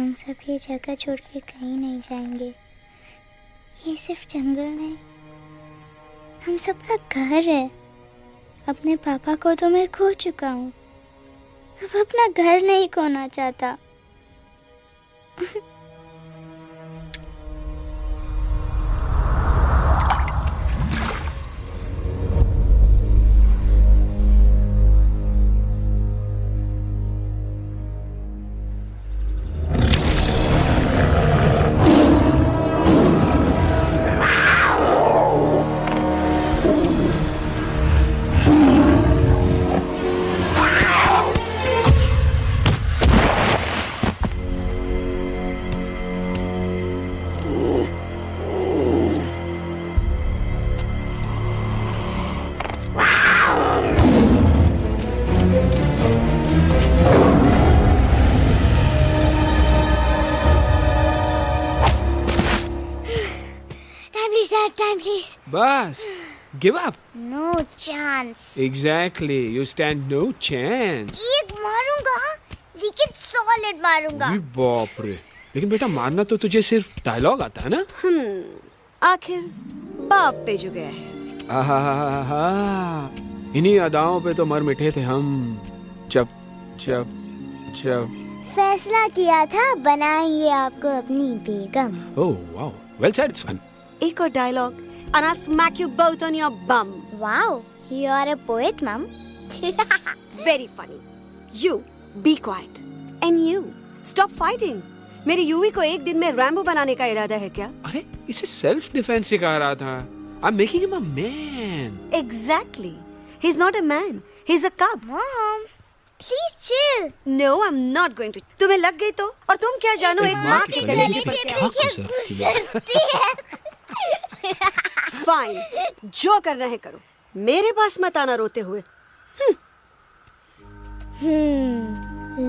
हम सब ये जगह छोड़ के कहीं नहीं जाएंगे। ये सिर्फ जंगल नहीं, हम सबका घर है। अपने पापा को तो मैं खो चुका हूँ, अब अपना घर नहीं खोना चाहता। Time, please. बस give up. No chance. Exactly, you stand no chance. एक मारूंगा, लेकिन solid मारूंगा। अरे बाप रे, लेकिन बेटा मारना तो तुझे सिर्फ डायलॉग आता है ना? आखिर बाप पे जो गया है। आहा, इन्हीं अदाओं पे तो मर मिटे थे हम जब जब जब फैसला किया था बनाएंगे आपको अपनी बेगम। Oh wow, well said, it's fun. एक और dialogue and I'll smack you both on your bum. Wow, you are a poet, mom. Very funny. You be quiet and you stop fighting. मेरे यूवी को एक दिन में Rambo बनाने का इरादा है क्या? अरे इसे सेल्फ डिफेंस सिखा रहा था। I'm making him a man. Exactly. He's not a man. He's a cub. Mom, please chill. No, I'm not going to. तुम्हें लग गई तो? और तुम क्या जानो एक माँ के कलेजे कलेजे पर पर क्या गुजरती है। फाइन, जो करना है करो, मेरे पास मत आना रोते हुए।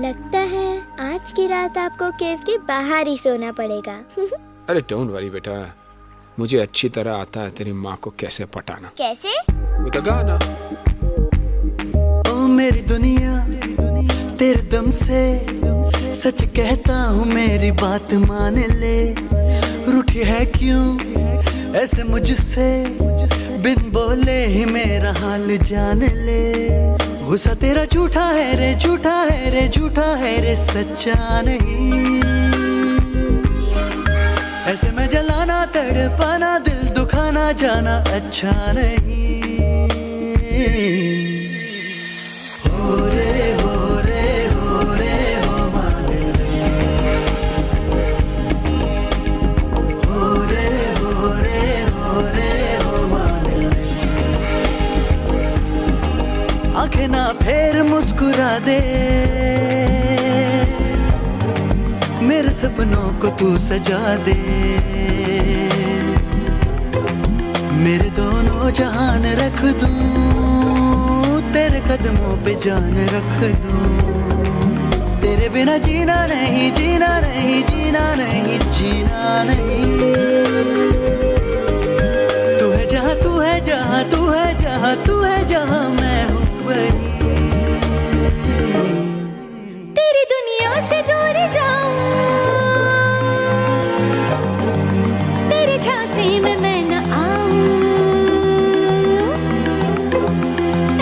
लगता है आज की रात आपको केव के बाहर ही सोना पड़ेगा। अरे डोंट वरी बेटा, मुझे अच्छी तरह आता है तेरी माँ को कैसे पटाना। कैसे? वो गाना। ओ मेरी दुनिया तेरे दम से सच कहता हूँ, मेरी बात मान ले। रूठी है क्यों ऐसे मुझसे, बिन बोले ही मेरा हाल जान ले। गुस्सा तेरा झूठा है रे, झूठा है रे, झूठा है रे, सच्चा नहीं। ऐसे में जलाना तड़पाना, दिल दुखाना जाना अच्छा नहीं। हो रे हो रे हो रे हो माने रे, हो रे हो रे हो रे हो माने रे। आंखें ना फेर मुस्कुरा दे, मेरे सपनों को तू सजा दे। मेरे दोनों जहान रख दूं, तेरे कदमों पे जान रख दूं। तेरे बिना जीना नहीं, जीना नहीं, जीना नहीं, जीना नहीं। तू है जहाँ, तू है जहाँ, तू है जहाँ, तू है जहाँ, मैं हूँ वही। तेरी दुनिया से दूर जाऊं, तेरे झांसे में मैं न आऊं।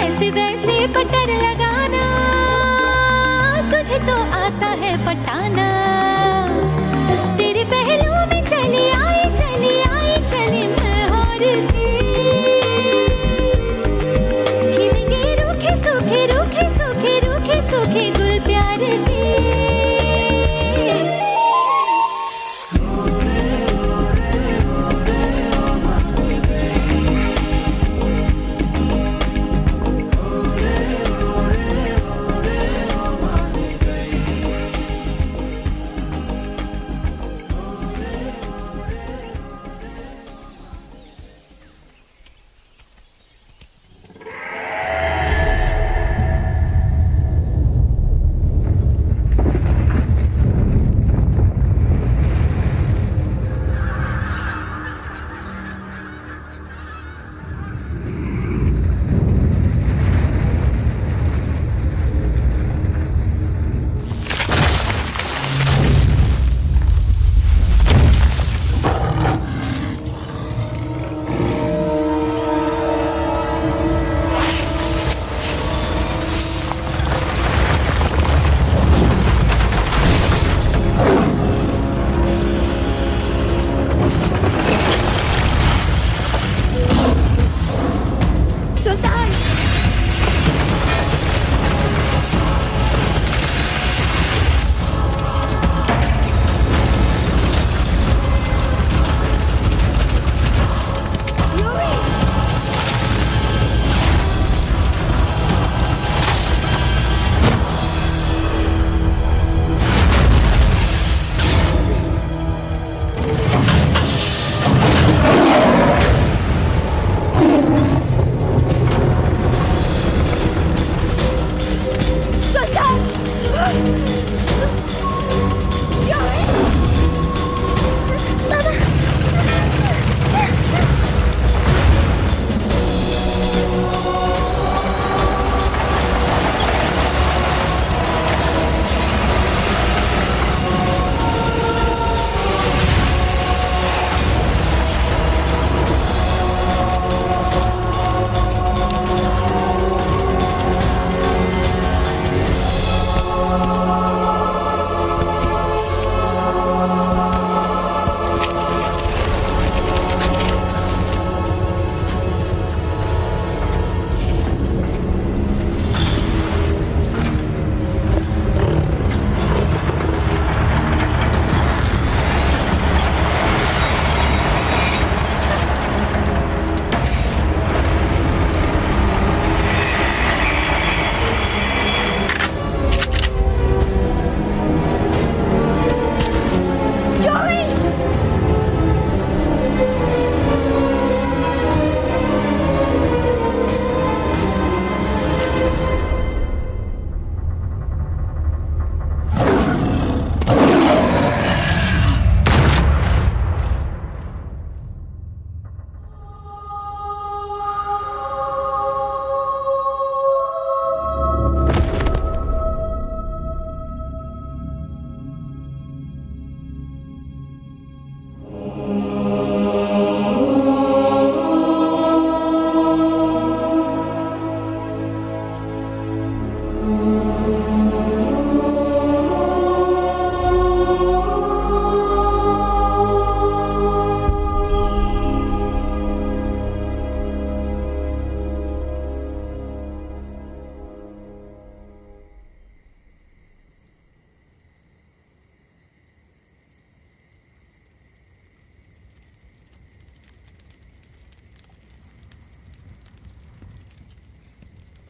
ऐसे वैसे पटर लगाना, तुझे तो आता है पटाना। तेरे पहलू में चली आई, चली आई, चली मैं हार के। खिलेंगे रूखे सूखे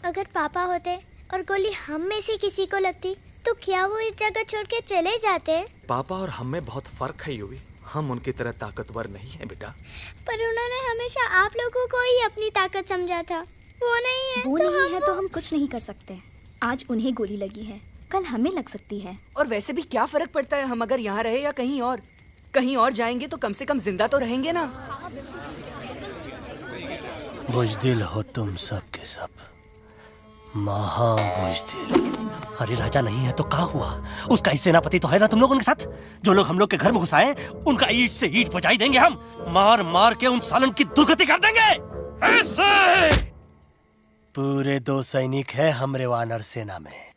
अगर पापा होते और गोली हम में से किसी को लगती तो क्या वो इस जगह छोड़ के चले जाते? पापा और हम में बहुत फर्क है यूवी। हम उनकी तरह ताकतवर नहीं है बेटा। पर उन्होंने हमेशा आप लोगों को ही अपनी ताकत समझा था। वो नहीं है वो तो नहीं है तो हम कुछ नहीं कर सकते। आज उन्हें गोली लगी है, कल हमें लग सकती है। और वैसे भी क्या फर्क पड़ता है हम अगर यहाँ रहे या कहीं और? कहीं और जाएंगे तो कम से कम जिंदा तो रहेंगे ना। बुज़दिल हो तुम सब के सब, महा बुज़दिल। अरे राजा नहीं है तो क्या हुआ? उसका ही सेनापति तो है ना तुम लोगों के साथ। जो लोग हम लोग के घर में घुसाए उनका ईंट से ईंट बजाई देंगे हम। मार मार के उन सालन की दुर्गति कर देंगे ऐसे। पूरे 2 सैनिक है हमरे वानर सेना में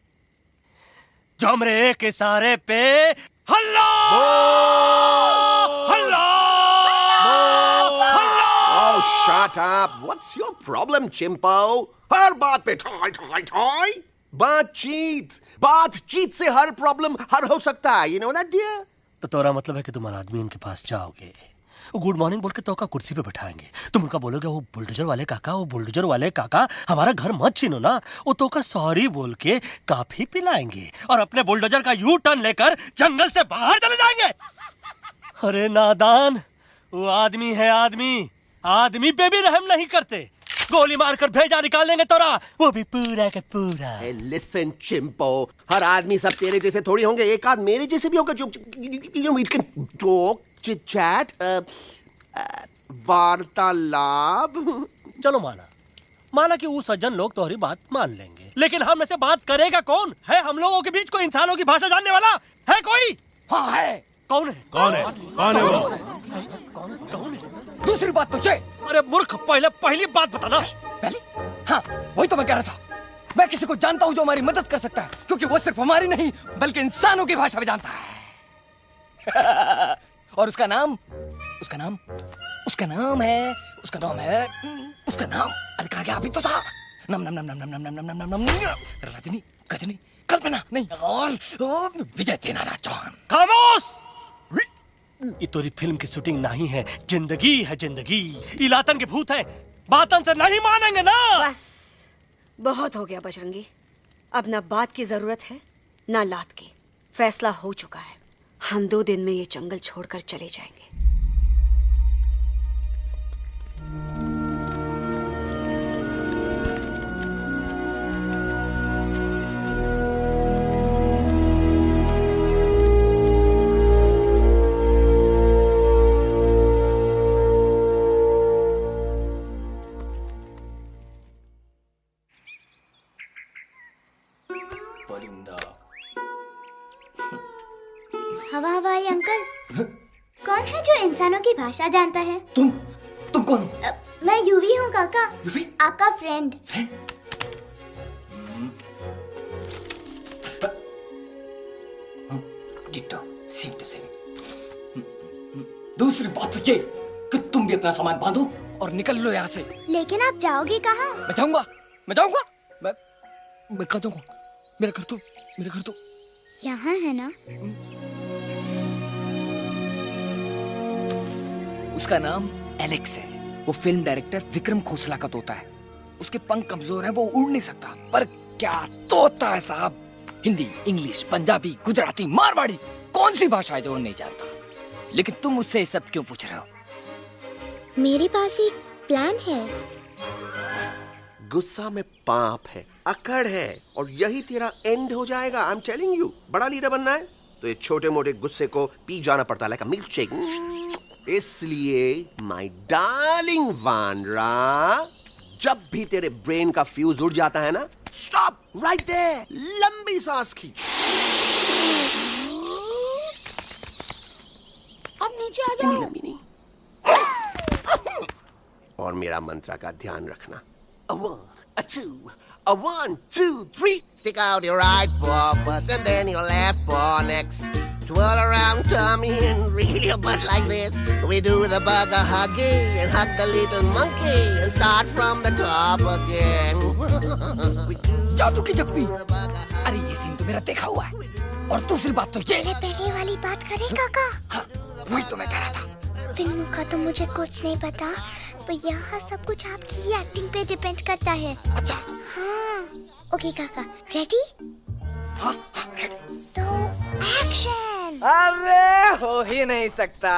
जो हमरे एक इशारे पे हल्ला हल्ला हल्ला। Oh, shut up! What's your problem, Chimpo? हर बात पे ठॉय ठॉय ठॉय। बातचीत से हर प्रॉब्लम हल हो सकता है। You know that, dear? तो तोरा मतलब है कि तुम आदमी उनके पास जाओगे, वो गुड मॉर्निंग बोल के तो का कुर्सी पे बैठाएंगे। तुम उनका बोलोगे वो बुलडोजर वाले काका हमारा घर मत छीनो ना। वो तो का सॉरी बोल के काफी पिलाएंगे और अपने बुलडोजर का यू टर्न लेकर जंगल से बाहर चले जाएंगे। अरे नादान, वो आदमी है आदमी पे भी रहम नहीं करते। गोली मारकर भेजा निकाल लेंगे तोरा, वो भी पूरा का पूरा। Hey, listen, Chimpo. हर आदमी सब तेरे जैसे थोड़ी होंगे। एक आध मेरे जैसे भी होगा जो we can talk, chit chat, वार्तालाप। चलो माना कि वो सज्जन लोग तुम्हारी बात मान लेंगे, लेकिन हम में से बात करेगा कौन? है हम लोगों के बीच कोई इंसानों की भाषा जानने वाला है कोई? हाँ है। कौन है वो? दूसरी बात तो ये। अरे मूर्ख, पहली बात बताना। पहले? हाँ, वही तो मैं कह रहा था। मैं किसी को जानता हूँ जो हमारी मदद कर सकता है, क्योंकि वो सिर्फ हमारी नहीं बल्कि इंसानों की भाषा भी जानता है। और उसका नाम है अरे कहा गया अभी तो था। नम रजनी गजनी कल्पना नहीं और विजय तेनालीराम चौहान। खामोश! ये तोरी फिल्म की शूटिंग नहीं है, जिंदगी है जिंदगी। इलातन के भूत है, बातन से नहीं मानेंगे ना। बस बहुत हो गया बजरंगी। अब ना बात की जरूरत है ना लात की। फैसला हो चुका है। हम 2 दिन में ये जंगल छोड़कर चले जाएंगे। हवाई अंकल, कौन है जो इंसानों की भाषा जानता है? तुम कौन हो? मैं यूवी हूँ काका। यूवी? आपका friend. Ditto, same to same. दूसरी बात तो ये कि तुम भी अपना सामान बांधो और निकल लो यहाँ से। लेकिन आप जाओगे कहाँ? मैं जाऊंगा। मैं कहाँ जाऊंगा? मेरा घर तो यहाँ है ना। उसका नाम एलेक्स है। वो फिल्म डायरेक्टर विक्रम खोसला का तोता है। उसके पंख कमजोर हैं, वो उड़ नहीं सकता। पर क्या तोता है साहब। हिंदी, इंग्लिश, पंजाबी, गुजराती, मारवाड़ी, कौन सी भाषा है जो वो नहीं जानता। लेकिन तुम उससे ये सब क्यों पूछ रहे हो? मेरे पास एक प्लान है। गुस्सा में पाप है, अकड़ है, और यही तेरा एंड हो जाएगा। आई एम टेलिंग यू। बड़ा लीडर बनना है तो ये छोटे मोटे गुस्से को पी जाना पड़ता है, लाइक अ मिल्क शेक। इसलिए माय डार्लिंग वानरा, जब भी तेरे ब्रेन का फ्यूज उड़ जाता है ना, स्टॉप राइट देयर, लंबी सांस खींच। अब नीचे आ जाओ। लंबी नहीं। और मेरा मंत्र का ध्यान रखना। A 1, a 2, a 1, 2, 3. Stick out your right paw first and then your left paw next. Twirl around tummy and reel your butt like this. We do the bugger huggy and hug the little monkey and start from the top again. जादू की जप्पी। अरे ये scene तो मेरा देखा हुआ है। और दूसरी बात तो ये। पहले वाली बात करें काका। हाँ, वही तो मैं कह रहा था। फिल्मों का तो मुझे कुछ नहीं पता, पर यहाँ सब कुछ आपकी एक्टिंग पे डिपेंड करता है। अच्छा। हाँ। ओके काका, रेडी? हाँ रेडी। तो एक्शन। अरे हो ही नहीं सकता।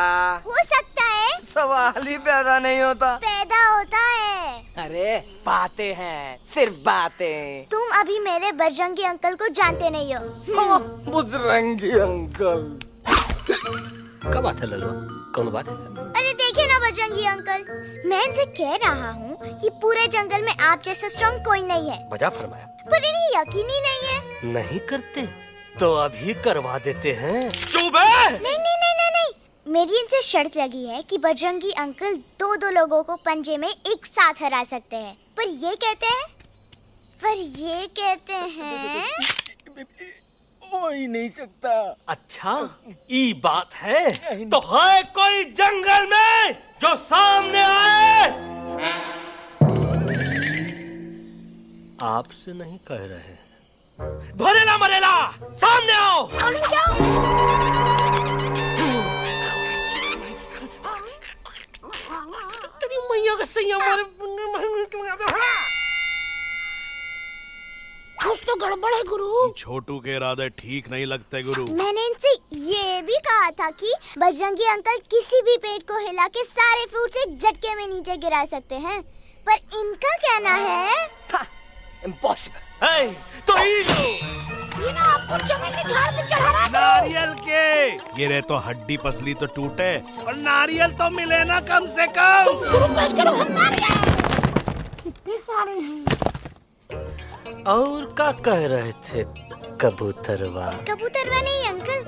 हो सकता है। सवाल ही पैदा नहीं होता। पैदा होता है। अरे बातें हैं, सिर्फ बातें। तुम अभी मेरे बजरंगी अंकल को जानते नहीं हो। बजरंगी अंकल। क्या बात है लल्लू, कौन बात है? अरे देखिए ना बजरंगी अंकल, मैं इनसे कह रहा हूँ कि पूरे जंगल में आप जैसा स्ट्रॉन्ग कोई नहीं है। बजा फरमाया। पर इन्हें यकीन ही नहीं है। नहीं करते तो अभी करवा देते हैं। चुप है। नहीं नहीं नहीं नहीं नहीं, मेरी इनसे शर्त लगी है कि बजरंगी अंकल दो लोगों को पंजे में एक साथ हरा सकते हैं। पर ये कहते हैं हो ही नहीं सकता। अच्छा ये बात है तो है कोई जंगल में जो सामने आए? आपसे नहीं कह रहे, भरेला मरेला सामने आओ। तेरी मैया का सही हमारे कुछ तो गड़बड़ है गुरु। छोटू के इरादे ठीक नहीं लगते गुरु। मैंने इनसे ये भी कहा था कि बजरंगी अंकल किसी भी पेड़ को हिला के सारे फ्रूट्स एक झटके में नीचे गिरा सकते हैं, पर इनका कहना है इम्पॉसिबल। तो ये ना आपको जमीन के झाड़ पे चढ़ा रहा है। नारियल के गिरे तो हड्डी पसली तो टूटे और नारियल तो मिले ना कम से कम। गुरु पेश करो हम नारियल। कितने सारे हैं। और क्या कह रहे थे कबूतरवा? कबूतरवा नहीं अंकल,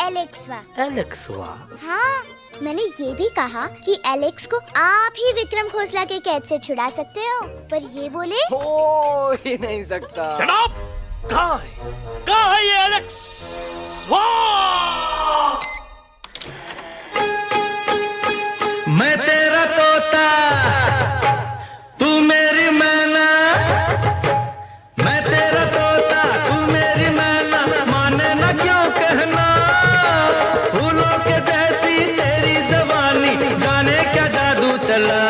एलेक्सवा। एलेक्सवा? हाँ, मैंने ये भी कहा कि एलेक्स को आप ही विक्रम खोसला के कैद से छुड़ा सकते हो, पर ये बोले हो ही नहीं सकता। जनाब कहाँ है ये एलेक्स? मैं तेरा तोता तू मेरी मैना, मैं तेरा तोता तू मेरी मैना, माने ना क्यों कहना। फूलों के जैसी तेरी जवानी, जाने क्या जादू चला।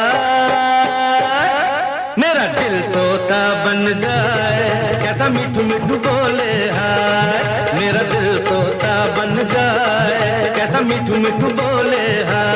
मेरा दिल तोता बन जाए, कैसा मिठू मिठू बोले हाय। मेरा दिल तोता बन जाए, कैसा मिठू मिठू बोले हाय।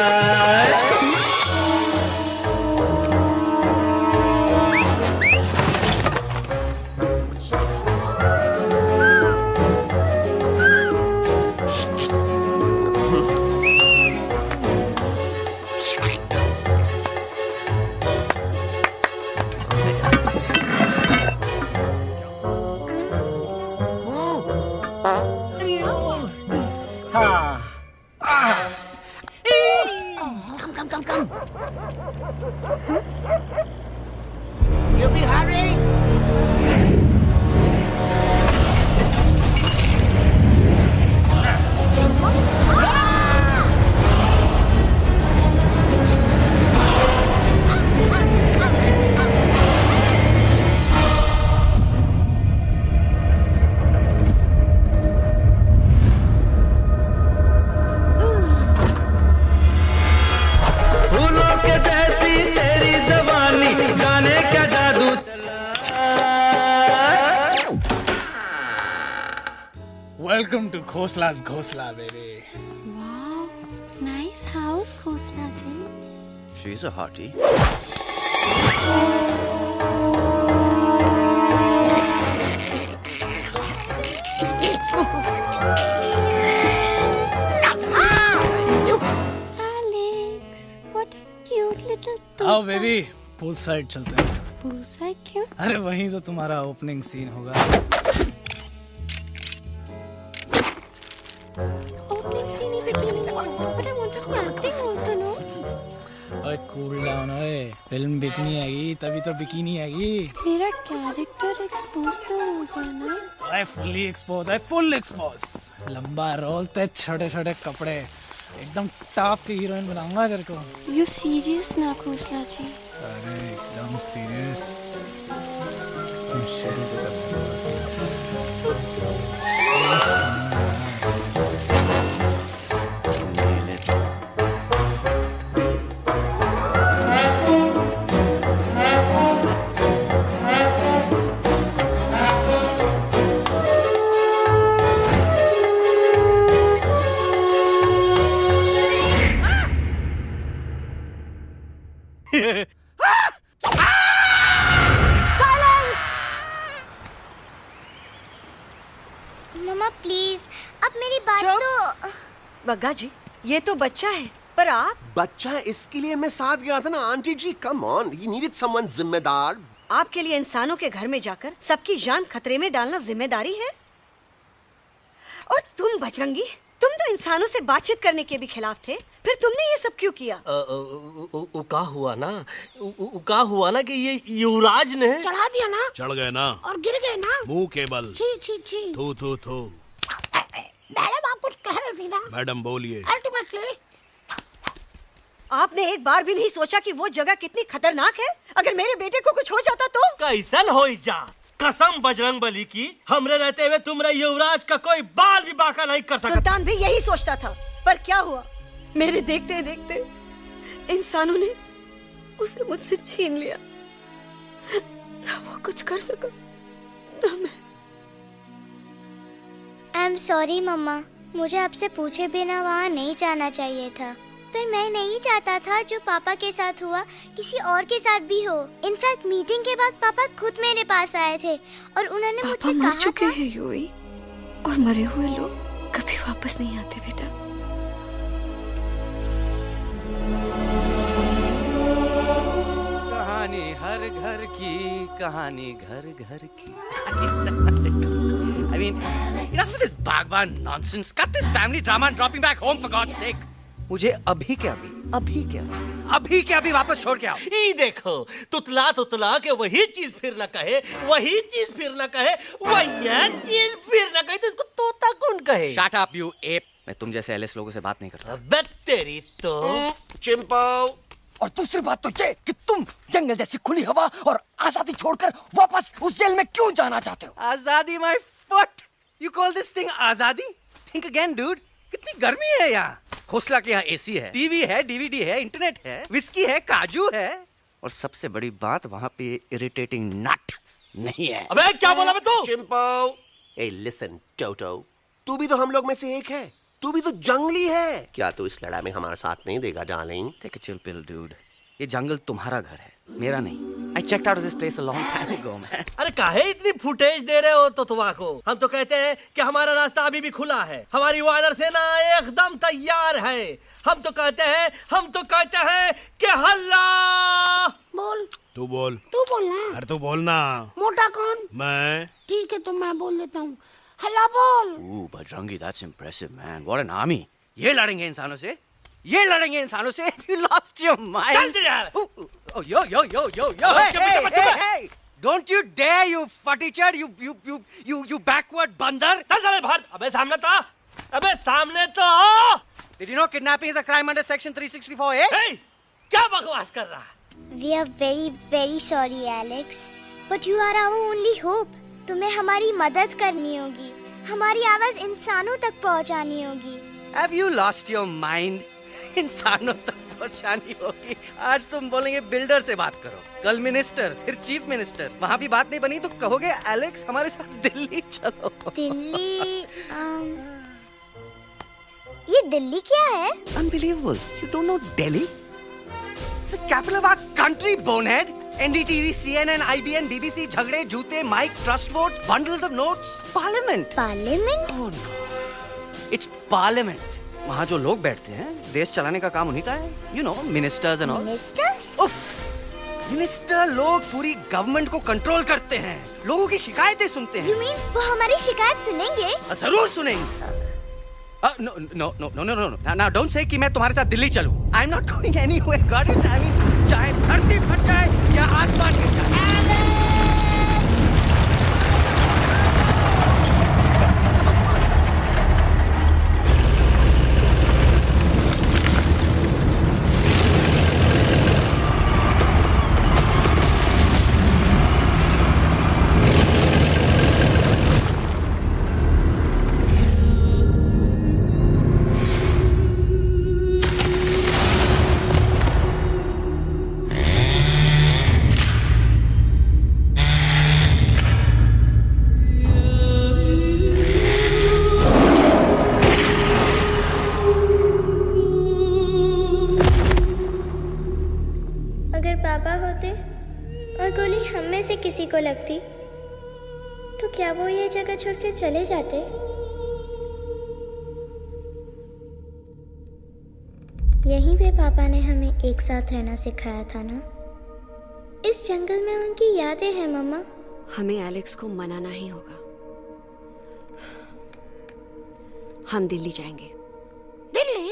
Welcome to Khosla's Ghosla, baby. Wow, nice house, Khosla ji. She's a hottie. Alex, what a cute little आओ बेबी, पूल साइड चलते हैं। पूल साइड क्यों? अरे वहीं तो तुम्हारा ओपनिंग सीन होगा। Opening scene ही bikini में, but I want to do acting also, no? ओए कूल डाउन ओए, फिल्म बिकनी आएगी तभी तो बिकिनी आएगी। तेरा कैरेक्टर एक्सपोज तो होगा ना? ओए फुल्ली एक्सपोज, ओए फुल एक्सपोज। लंबा रोल ते छोटे छोटे कपड़े, एकदम टॉप की हीरोइन बनाऊंगा तेरे को। You serious ना खोसला जी? अरे एकदम सीरियस। बग्गा जी, ये तो बच्चा है, पर आप? बच्चा है इसके लिए मैं साथ गया था ना aunty ji. Come on, he needed someone जिम्मेदार। आपके लिए इंसानों के घर में जाकर सबकी जान खतरे में डालना जिम्मेदारी है? और तुम बजरंगी, तुम तो इंसानों से बातचीत करने के भी खिलाफ थे, फिर तुमने ये सब क्यों किया? का हुआ ना कि ये युवराज ने चढ़ा दिया ना चढ़ गए ना और गिर गए ना। मुंह केबल। छी छी छी। थू थू थू। मैडम आप कुछ कह रही थी ना। मैडम बोलिए। अल्टीमेटली आपने एक बार भी नहीं सोचा कि वो जगह कितनी खतरनाक है? अगर मेरे बेटे को कुछ हो जाता तो? कैसन हो जा, कसम बजरंग बली की, हमरे रहते हुए तुमरे युवराज का कोई बाल भी बाका नहीं कर सकता। सुल्तान भी यही सोचता था, पर क्या हुआ? मेरे देखते देखते इंसानों ने उसे मुझसे छीन लिया। ना वो कुछ कर सका, ना मैं। आई एम सॉरी मम्मा, मुझे आपसे पूछे बिना वहाँ नहीं जाना चाहिए था। पर मैं नहीं चाहता था जो पापा के साथ हुआ किसी और के साथ भी हो। इनफैक्ट मीटिंग के बाद पापा खुद मेरे पास आए थे और उन्होंने मुझसे कहा मर चुके हैं यूई, और मरे हुए लोग कभी वापस नहीं आते बेटा। कहानी हर घर की, कहानी घर घर की। I mean, enough of this Bhagwan nonsense. Cut this family drama and drop me back home for God's sake. मुझे अभी के अभी वापस छोड़ के आओ। ई देखो, तुतला तुतला के वही चीज फिर न कहे, वही चीज फिर न कहे, वही चीज फिर न कहे, तो इसको तोता कौन कहे? Shut up, you ape. मैं तुम जैसे एलिस लोगों से बात नहीं करता। अबे तेरी तो। चिंपो। और दूसरी बात तो ये कि तुम जंगल जैसी खुली हवा और आजादी छोड़कर वापस उस जेल में क्यों जाना चाहते हो? आजादी my foot. You call this thing आजादी? Think again, dude. कितनी गर्मी है यहाँ। खोसला के यहाँ एसी है, टीवी है, डीवीडी है, इंटरनेट है, विस्की है, काजू है, और सबसे बड़ी बात वहाँ पे इरिटेटिंग नट नहीं है। अबे क्या बोला मैं तू? चिंपो। ए लिसन टोटो, तू भी तो हम लोग में से एक है। तू भी तो जंगली है। क्या तू इस लड़ाई में हमारा साथ नहीं देगा darling? Take a chill pill, dude. ये जंगल तुम्हारा घर है, मेरा नहीं। I checked out of this place a long time ago, man. अरे काहे इतनी फुटेज दे रहे हो तो को? हम तो कहते हैं कि हमारा रास्ता अभी भी खुला है, हमारी वानर सेना एकदम तैयार है। हम तो कहते हैं कि हल्ला। बोल। तू बोल। तू बोलना। अरे तू बोलना। मोटा कौन? मैं। ठीक है तो मैं बोल देता हूँ। हल्ला बोल। Ooh, Bajrangi, that's impressive, man. What an army. ये लड़ेंगे इंसानों से? ये लड़ेंगे इंसानों से? You lost your mind. चल यार। Oh, yo. Hey. Don't you dare, you fatichard, you backward बंदर. चल चल भारत। अबे सामने तो। Did you know kidnapping is a crime under section 364A? Hey, क्या बकवास कर रहा है? We are very very sorry Alex, but you are our only hope. तुम्हें हमारी मदद करनी होगी, हमारी आवाज इंसानों तक पहुंचानी होगी। Have you lost your mind? इंसानों तक पहुंचानी होगी। आज तुम बोलेंगे बिल्डर से बात करो, कल मिनिस्टर, फिर चीफ मिनिस्टर। वहाँ भी बात नहीं बनी तो कहोगे एलेक्स हमारे साथ दिल्ली चलो। दिल्ली? ये दिल्ली क्या है? Unbelievable. You don't know Delhi? It's the capital of our country, bonehead. NDTV, CNN, IBN, BBC, झगड़े, जूते, mike, trust vote, bundles of notes. Parliament. Parliament? Oh no. It's Parliament. वहाँ जो लोग बैठते हैं, देश चलाने का काम उन्हीं का है। You know, ministers and all. Ministers? उफ! मिनिस्टर लोग पूरी गवर्नमेंट को कंट्रोल करते हैं, लोगों की शिकायतें सुनते हैं। You mean वो हमारी शिकायत सुनेंगे? जरूर सुनेंगे। No. Now don't say कि मैं तुम्हारे साथ दिल्ली चलूं. I'm not going anywhere. Got it? I mean, चाहे धरती फट जाए या आसमान गिर जाए। किसी को लगती तो क्या वो ये जगह छोड़ के चले जाते? यहीं पे पापा ने हमें एक साथ रहना सिखाया था ना। इस जंगल में उनकी यादें हैं मम्मा। हमें एलेक्स को मनाना ही होगा। हम दिल्ली जाएंगे। दिल्ली?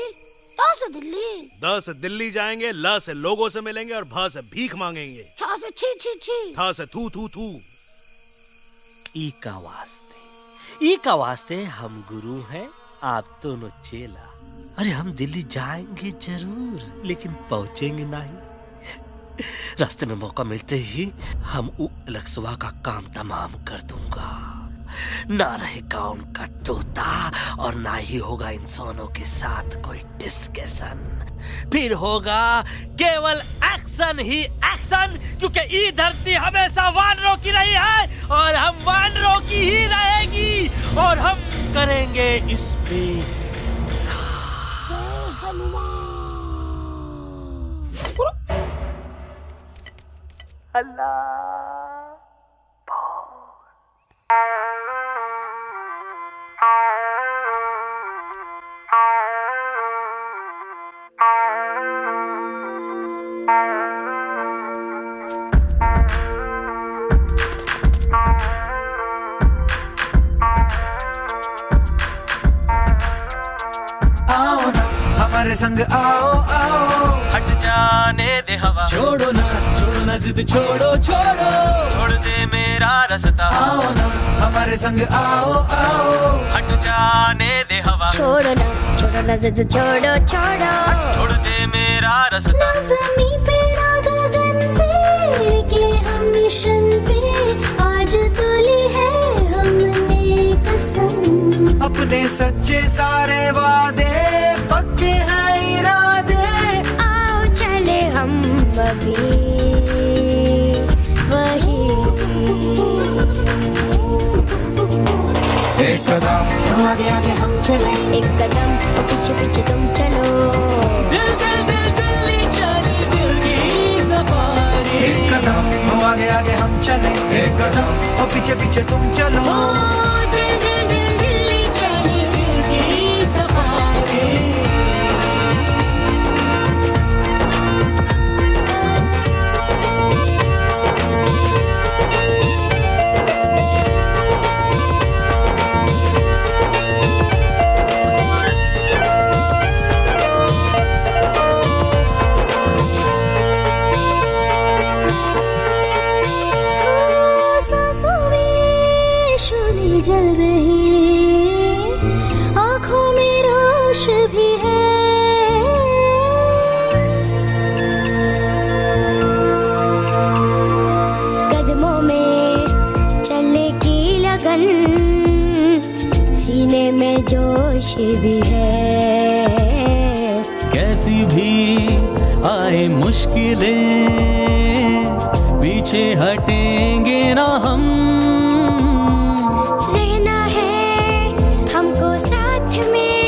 कहाँ से दिल्ली? द से दिल्ली जाएंगे, ल से लोगों से मिलेंगे और भ से भीख मांगेंगे, छ से छी छी छी, थ से थू थू थू। ई का वास्ते हम गुरु हैं, आप दोनों चेला। अरे हम दिल्ली जाएंगे जरूर, लेकिन पहुंचेंगे नहीं। रास्ते में मौका मिलते ही हम अलक्सवा का काम तमाम कर दूंगा। ना रहेगा उनका तोता और ना ही होगा इंसानों के साथ कोई डिस्कशन। फिर होगा केवल एक्शन ही एक्शन, क्योंकि ये धरती हमेशा वानरों की रही है और हम वानरों की ही रहेगी, और हम करेंगे इस पे आओ ना हमारे संग आओ आओ, हट जाने दे हवा, छोड़ो ना जिद, छोड़ो छोड़ दे मेरा रास्ता। आओ ना हमारे संग आओ आओ, हट जाने दे हवा, छोड़ो ना जिद, छोड़ो छोड़ दे मेरा रास्ता। ज़मीं पे ना गगन पे, निकले हम मिशन पे, आज तो ली है हमने कसम। अपने सच्चे सारे वादे पक्के हैं इरादे, आओ चले हम अभी वही। एक कदम आगे आगे हम चले, एक कदम और पीछे पीछे तुम चलो। दिल्ली चले दिल की सफारी। एक कदम आगे आगे हम चले, एक कदम और पीछे पीछे तुम चलो। दिल्ली चले दिल की सफारी। जल रही आँखों में रोश भी है, कदमों में चलेगी लगन, सीने में जोश भी है। कैसी भी आए मुश्किलें, पीछे हटेंगे ना हम। रहना है हमको साथ में,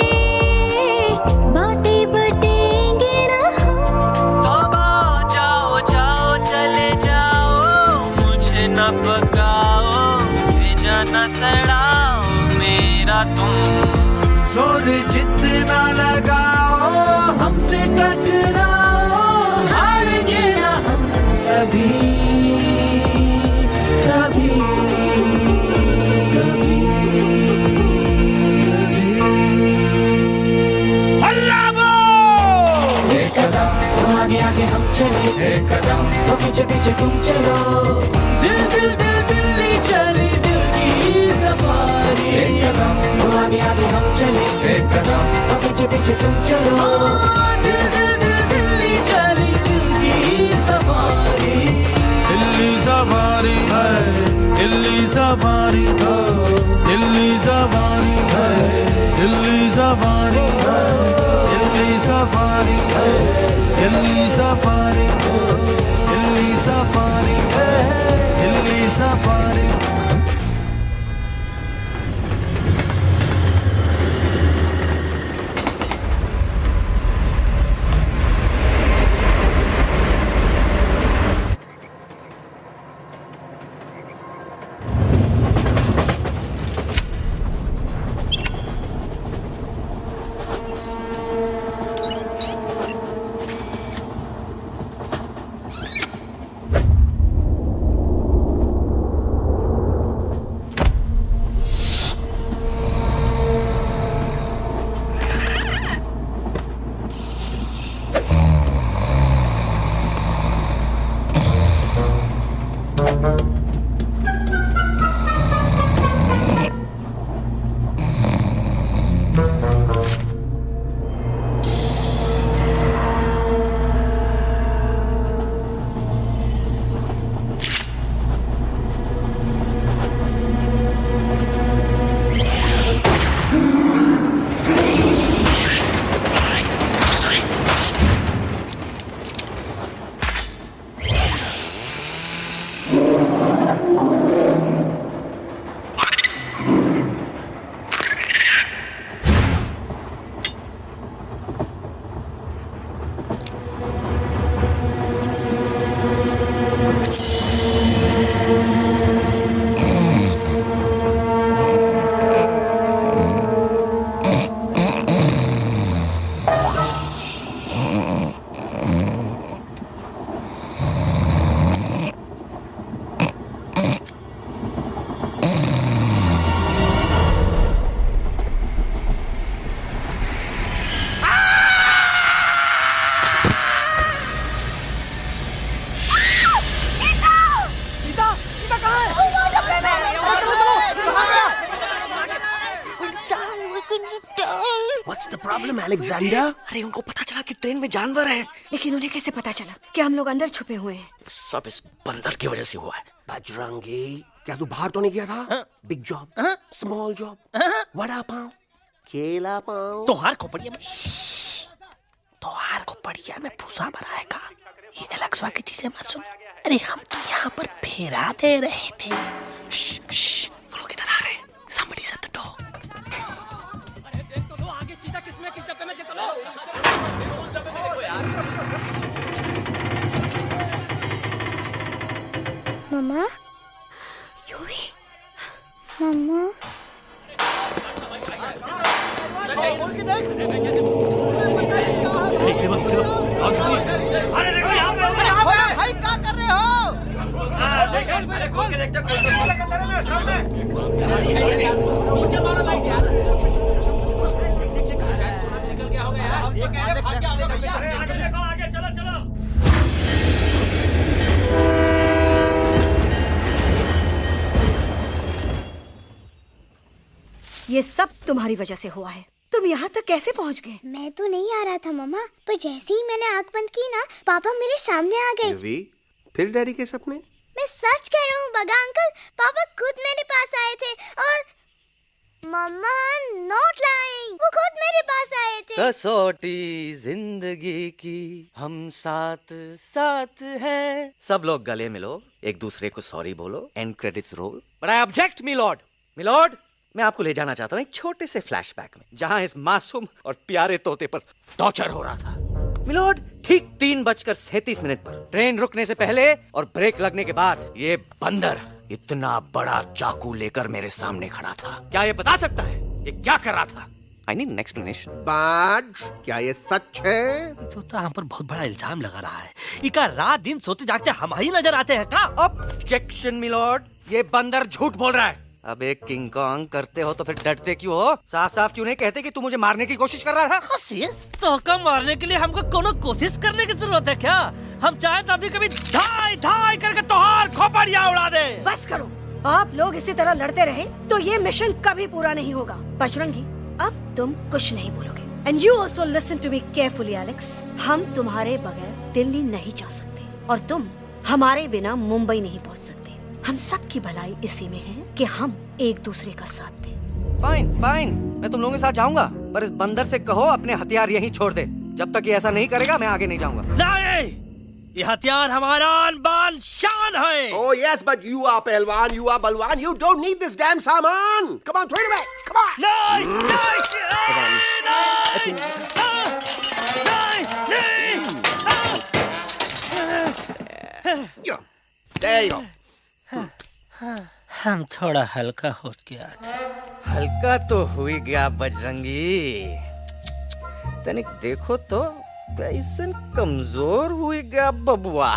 बातें बटेंगे ना हम। जाओ चले जाओ, मुझे न पकाओ, भेजा न सड़ाओ मेरा तुम। जोर जितना लगाओ हमसे टकराओ, हारेंगे ना हम सभी कभी। एक कदम आगे आगे हम चले, एक कदम और पीछे पीछे तुम चलो। दिल्ली चले दिल की सफारी। एक कदम आगे आगे हम चले, एक कदम और पीछे पीछे तुम चलो। दिल्ली चले दिल की सफारी। दिल्ली सवारी है, दिल्ली सवारी है, दिल्ली सवारी है, दिल्ली सवारी है, दिल्ली सवारी है, दिल्ली सवारी है, दिल्ली सवारी है, दिल्ली सवारी। What's the problem, Alexander? अरे उनको पता चला कि ट्रेन में जानवर है, लेकिन उन्हें कैसे पता चला कि हम लोग अंदर छुपे हुए हैं? सब इस बंदर की वजह से हुआ है। बजरंगी, क्या तू बाहर तो नहीं गया था? Big job, small job, vada pav, केला पाव। तोहार खोपड़िया में भूसा भरा है का? ये एलेक्सा की चीजें मत सुन। अरे हम तो यहाँ पर फेरा दे रहे थे। वो लोग इधर आ रहे हैं। Somebody's at the door. Mama, Yuvi, mama, अरे देखो यहाँ पे भाई क्या कर रहे ये सब तुम्हारी वजह से हुआ है। तुम यहाँ तक कैसे पहुँच गए? मैं तो नहीं आ रहा था मम्मा, पर जैसे ही मैंने आंख बंद की ना, पापा मेरे सामने आ गए। यूवी, फिर डैडी के सपने? मैं सच कह रहा हूँ बगा अंकल, पापा खुद मेरे पास आए थे और मम्मा नॉट लाइंग, वो खुद मेरे पास आए थे। कसौटी जिंदगी की हम साथ साथ हैं। सब लोग गले मिलो, एक दूसरे को सॉरी बोलो, and credits roll. But I object milord. Milord, मैं आपको ले जाना चाहता हूँ एक छोटे से फ्लैशबैक में, जहाँ इस मासूम और प्यारे तोते पर टॉर्चर हो रहा था। मिलॉर्ड, ठीक 3:37 पर ट्रेन रुकने से पहले और ब्रेक लगने के बाद ये बंदर इतना बड़ा चाकू लेकर मेरे सामने खड़ा था। क्या ये बता सकता है ये क्या कर रहा था? I need an explanation. बाज, क्या ये सच है? तो हम पर बहुत बड़ा इल्जाम लगा रहा है। इका रात दिन सोते जागते हम ही नजर आते हैं का? ऑब्जेक्शन मिलॉर्ड, ये बंदर झूठ बोल रहा है। अब एक किंग कॉन्ग करते हो तो फिर डरते क्यों हो? साफ साफ क्यों नहीं कहते कि तू मुझे मारने की कोशिश कर रहा था? तो कम मारने के लिए हमको कोनो कोशिश करने की जरूरत है क्या? हम चाहे तो अभी कभी धाई धाई करके तोहार खोपड़िया उड़ा दे। बस करो, आप लोग इसी तरह लड़ते रहे तो ये मिशन कभी पूरा नहीं होगा। बजरंगी, अब तुम कुछ नहीं बोलोगे। And you also listen to me carefully Alex. हम तुम्हारे बगैर दिल्ली नहीं जा सकते और तुम हमारे बिना मुंबई नहीं पहुंच सकते। हम सब की भलाई इसी में है कि हम एक दूसरे का साथ दें। फाइन फाइन, मैं तुम लोगों के साथ जाऊंगा, पर इस बंदर से कहो अपने हथियार यहीं छोड़ दे। जब तक ये ऐसा नहीं करेगा मैं आगे नहीं जाऊंगा। नहीं, ये हथियार हमारा आन बान शान है। Oh yes, but you are पहलवान, you are बलवान, you don't need this damn सामान. Come on, throw it away. Come on. There you go. हम थोड़ा हल्का हो गया था। हल्का तो हुई गया बजरंगी, तनिक देखो तो कैसन कमजोर हुई गया बबुआ।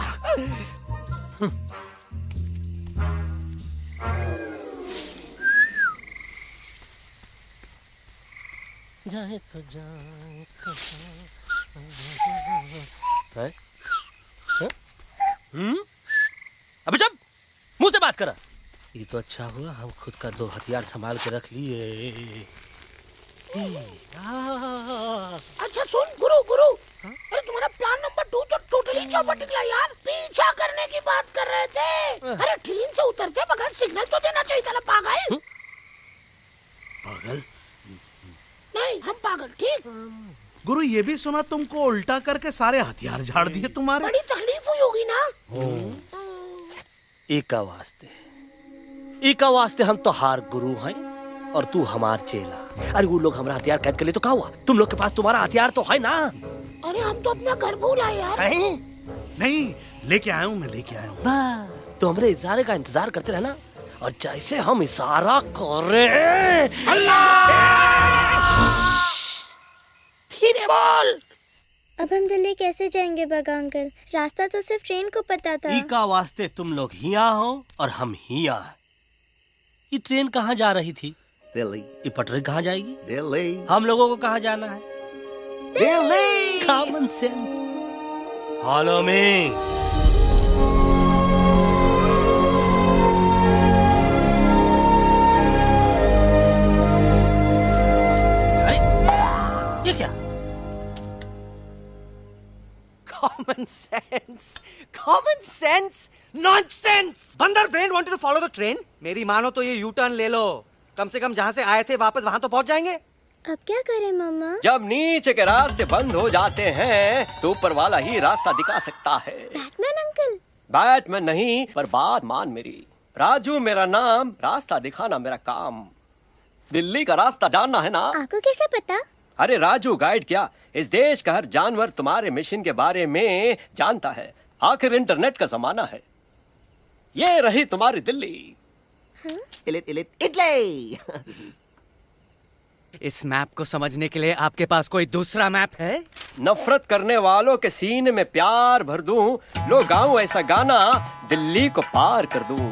जाए तो जाए अबे जब मुंह से बात करा। ये तो अच्छा हुआ हम खुद का 2 हथियार संभाल के रख लिए। अच्छा सुन गुरु, अरे तुम्हारा प्लान नंबर 2 तो टोटली चौपट निकला यार। पीछा करने की बात कर रहे थे। अरे ट्रेन से उतरते बगैर सिग्नल तो देना चाहिए था ना पागल। पागल नहीं, हम पागल, ठीक। गुरु, ये भी सुना तुमको उल्टा करके सारे हथियार झाड़ दिए तुम्हारे। बड़ी तकलीफ हुई होगी ना। इका वास्ते हम तो हार गुरु हैं और तू हमार चेला। अरे वो लोग हमारा हथियार कैद कर ले तो क्या हुआ? तुम लोग के पास तुम्हारा हथियार तो है ना। अरे हम तो अपना घर भूल आए यार। नहीं, लेके आया हूँ, मैं लेके आया हूँ। तो हमारे इशारे का इंतजार करते रहना और जैसे हम इशारा कर रहे फिर बोल। अब हम दिल्ली कैसे जाएंगे बगा अंकल? रास्ता तो सिर्फ ट्रेन को पता था। ई का वास्ते तुम लोग हिया हो और हम हिया। ये ट्रेन कहाँ जा रही थी? दिल्ली। ये पटरी कहाँ जाएगी? दिल्ली। हम लोगों को कहाँ जाना है? Delhi. Common sense. Follow me. ये क्या? Common sense. Common sense. Nonsense. बंदर brain wanted to follow the train. मेरी मानो तो ये यू टर्न ले लो। कम से कम जहाँ से आए थे वापस वहाँ तो पहुँच जाएंगे। अब क्या करें मामा? जब नीचे के रास्ते बंद हो जाते हैं तो ऊपर वाला ही रास्ता दिखा सकता है। Batman uncle? बैटमैन नहीं, पर बात मान मेरी। राजू मेरा नाम, रास्ता दिखाना मेरा काम। दिल्ली का रास्ता जानना है ना? आपको कैसे पता? अरे राजू गाइड क्या, इस देश का हर जानवर तुम्हारे मिशन के बारे में जानता है। आखिर इंटरनेट का जमाना है। ये रही तुम्हारी दिल्ली। इटली। इस मैप को समझने के लिए आपके पास कोई दूसरा मैप है? नफरत करने वालों के सीने में प्यार भर दूं, लो गाऊं ऐसा गाना, दिल्ली को पार कर दूं।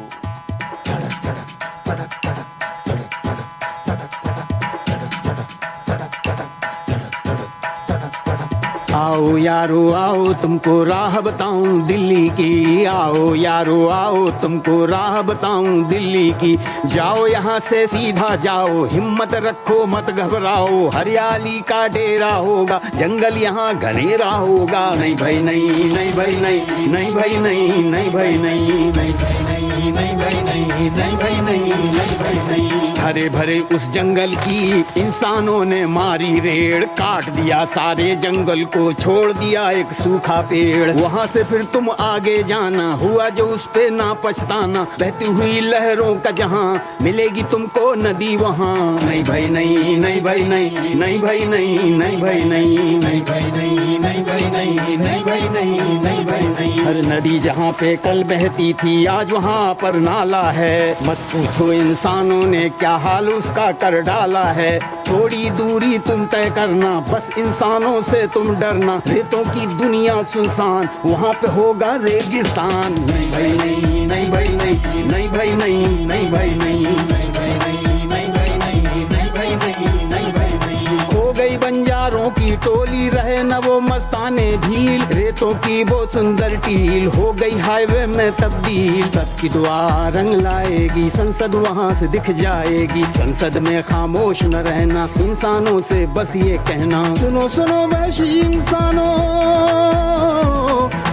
आओ यारो आओ तुमको राह बताऊं दिल्ली की। आओ यारो आओ तुमको राह बताऊं दिल्ली की। जाओ यहाँ से सीधा जाओ, हिम्मत रखो मत घबराओ। हरियाली का डेरा होगा, जंगल यहाँ घनेरा होगा। नहीं भाई नहीं, नहीं भाई नहीं, नहीं भाई नहीं, नहीं भाई नहीं, नहीं भाई नहीं, नहीं भाई नहीं, नहीं भाई नहीं, नहीं भाई नहीं। हरे भरे उस जंगल की इंसानों ने मारी रेड़, काट दिया सारे जंगल को, छोड़ दिया एक सूखा पेड़। वहाँ से फिर तुम आगे जाना, हुआ जो उस पे ना पछताना। बहती हुई लहरों का जहाँ, मिलेगी तुमको नदी वहाँ। नहीं भाई नहीं, नहीं भाई नहीं, नहीं भाई नहीं, नहीं भाई नहीं, नहीं भाई नहीं, नहीं भाई नहीं, नहीं भाई नहीं, नहीं भाई नहीं। हर नदी जहाँ पे कल बहती थी आज वहाँ पर नाला है। मत पूछो इंसानों ने क्या हाल उसका कर डाला है। थोड़ी दूरी तुम तय करना, बस इंसानों से तुम डरना। रेतों की दुनिया सुनसान, वहाँ पे होगा रेगिस्तान। नहीं भाई नहीं, नहीं भाई नहीं, नहीं भाई नहीं, नहीं भाई नहीं, नहीं भाई नहीं, नहीं भाई नहीं, नहीं भाई नहीं, नहीं भाई नहीं। खो गई बंजारों की टोली, रहे न वो मस्ताने भील। रेतों की वो सुंदर टील हो गई हाईवे में तब्दील। सबकी दुआ रंग लाएगी, संसद वहाँ से दिख जाएगी। संसद में खामोश न रहना, इंसानों से बस ये कहना। सुनो सुनो वैशी इंसानों,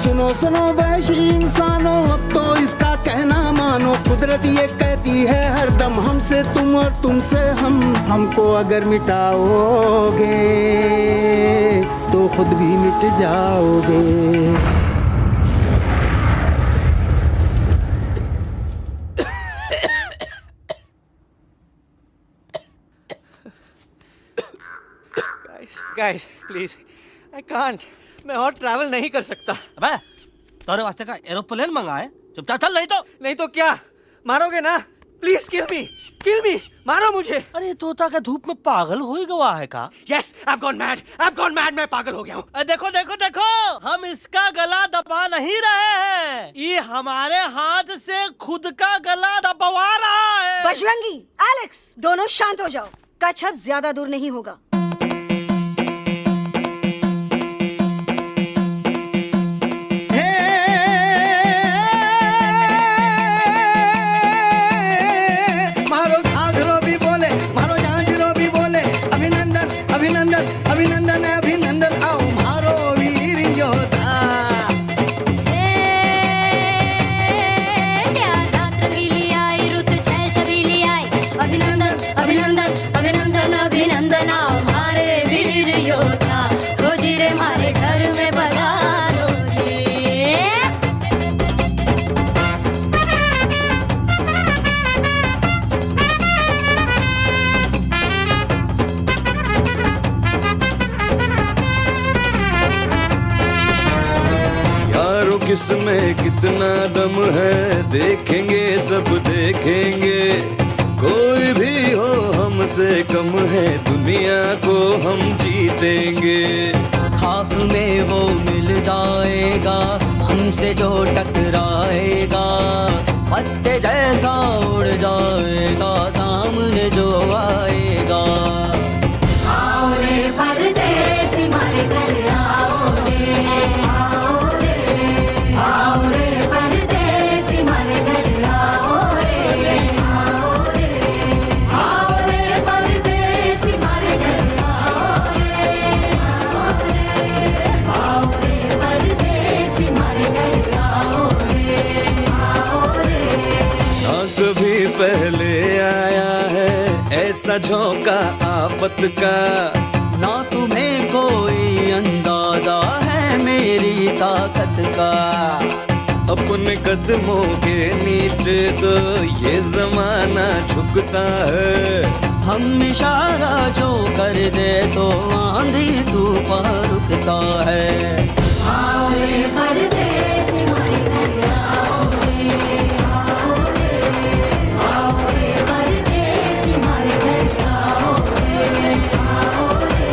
सुनो सुनो वैशी इंसानों, अब तो इसका कहना मानो। कुदरत ये कहती है हरदम, हमसे तुम और तुमसे हम। हमको अगर मिटाओगे तो खुद भी मिट जाओगे। Guys, please, I can't. मैं और ट्रैवल नहीं कर सकता। अबे, तोरे वास्ते का एरोप्लेन मंगाए, चुपचाप चल। नहीं तो क्या मारोगे ना? प्लीज किल मी, मारो मुझे। अरे तोता का धूप में पागल हो ही गवा है का? Yes, I've gone mad, मैं पागल हो गया हूँ। देखो देखो देखो, हम इसका गला दबा नहीं रहे हैं, ये हमारे हाथ से खुद का गला दबवा रहा है। बजरंगी, एलेक्स, दोनों शांत हो जाओ। कच्छ अब ज्यादा दूर नहीं होगा। अभिनंदन अभिनंदन आओ मारो वीर योद्धा। अभिनंदन अभिनंदन अभिनंदन अभिनंदन आओ मारे वीर योद्धा। रोजी रे मारे घर में पधारो जी। किसमें कितना दम है, देखेंगे सब देखेंगे। कोई भी हो हम से कम है दुनिया को हम जीतेंगे। खाक में वो मिल जाएगा हमसे जो टकराएगा, पत्ते जैसा उड़ जाएगा सामने जो आएगा। आओ रे परदेसी मारे घर आओ रे, आओ रे, आओ रे परदेसी मारे घर आओ रे, आओ रे, आओ रे परदेसी मारे घर आओ रे, आओ रे, आओ रे परदेसी मारे घर आओ रे, आओ रे। ना कभी पहले आया है ऐसा झोंका आफत का, ना तुम्हें कोई अंदाजा है मेरी ताकत का। अपने कदमों के नीचे तो ये जमाना झुकता है। हम इशारा जो कर दे तो आंधी तूफान रुकता है। आओ रे परदेसी मारे घर आओ रे, आओ रे, आओ रे परदेसी मारे घर आओ रे, आओ रे।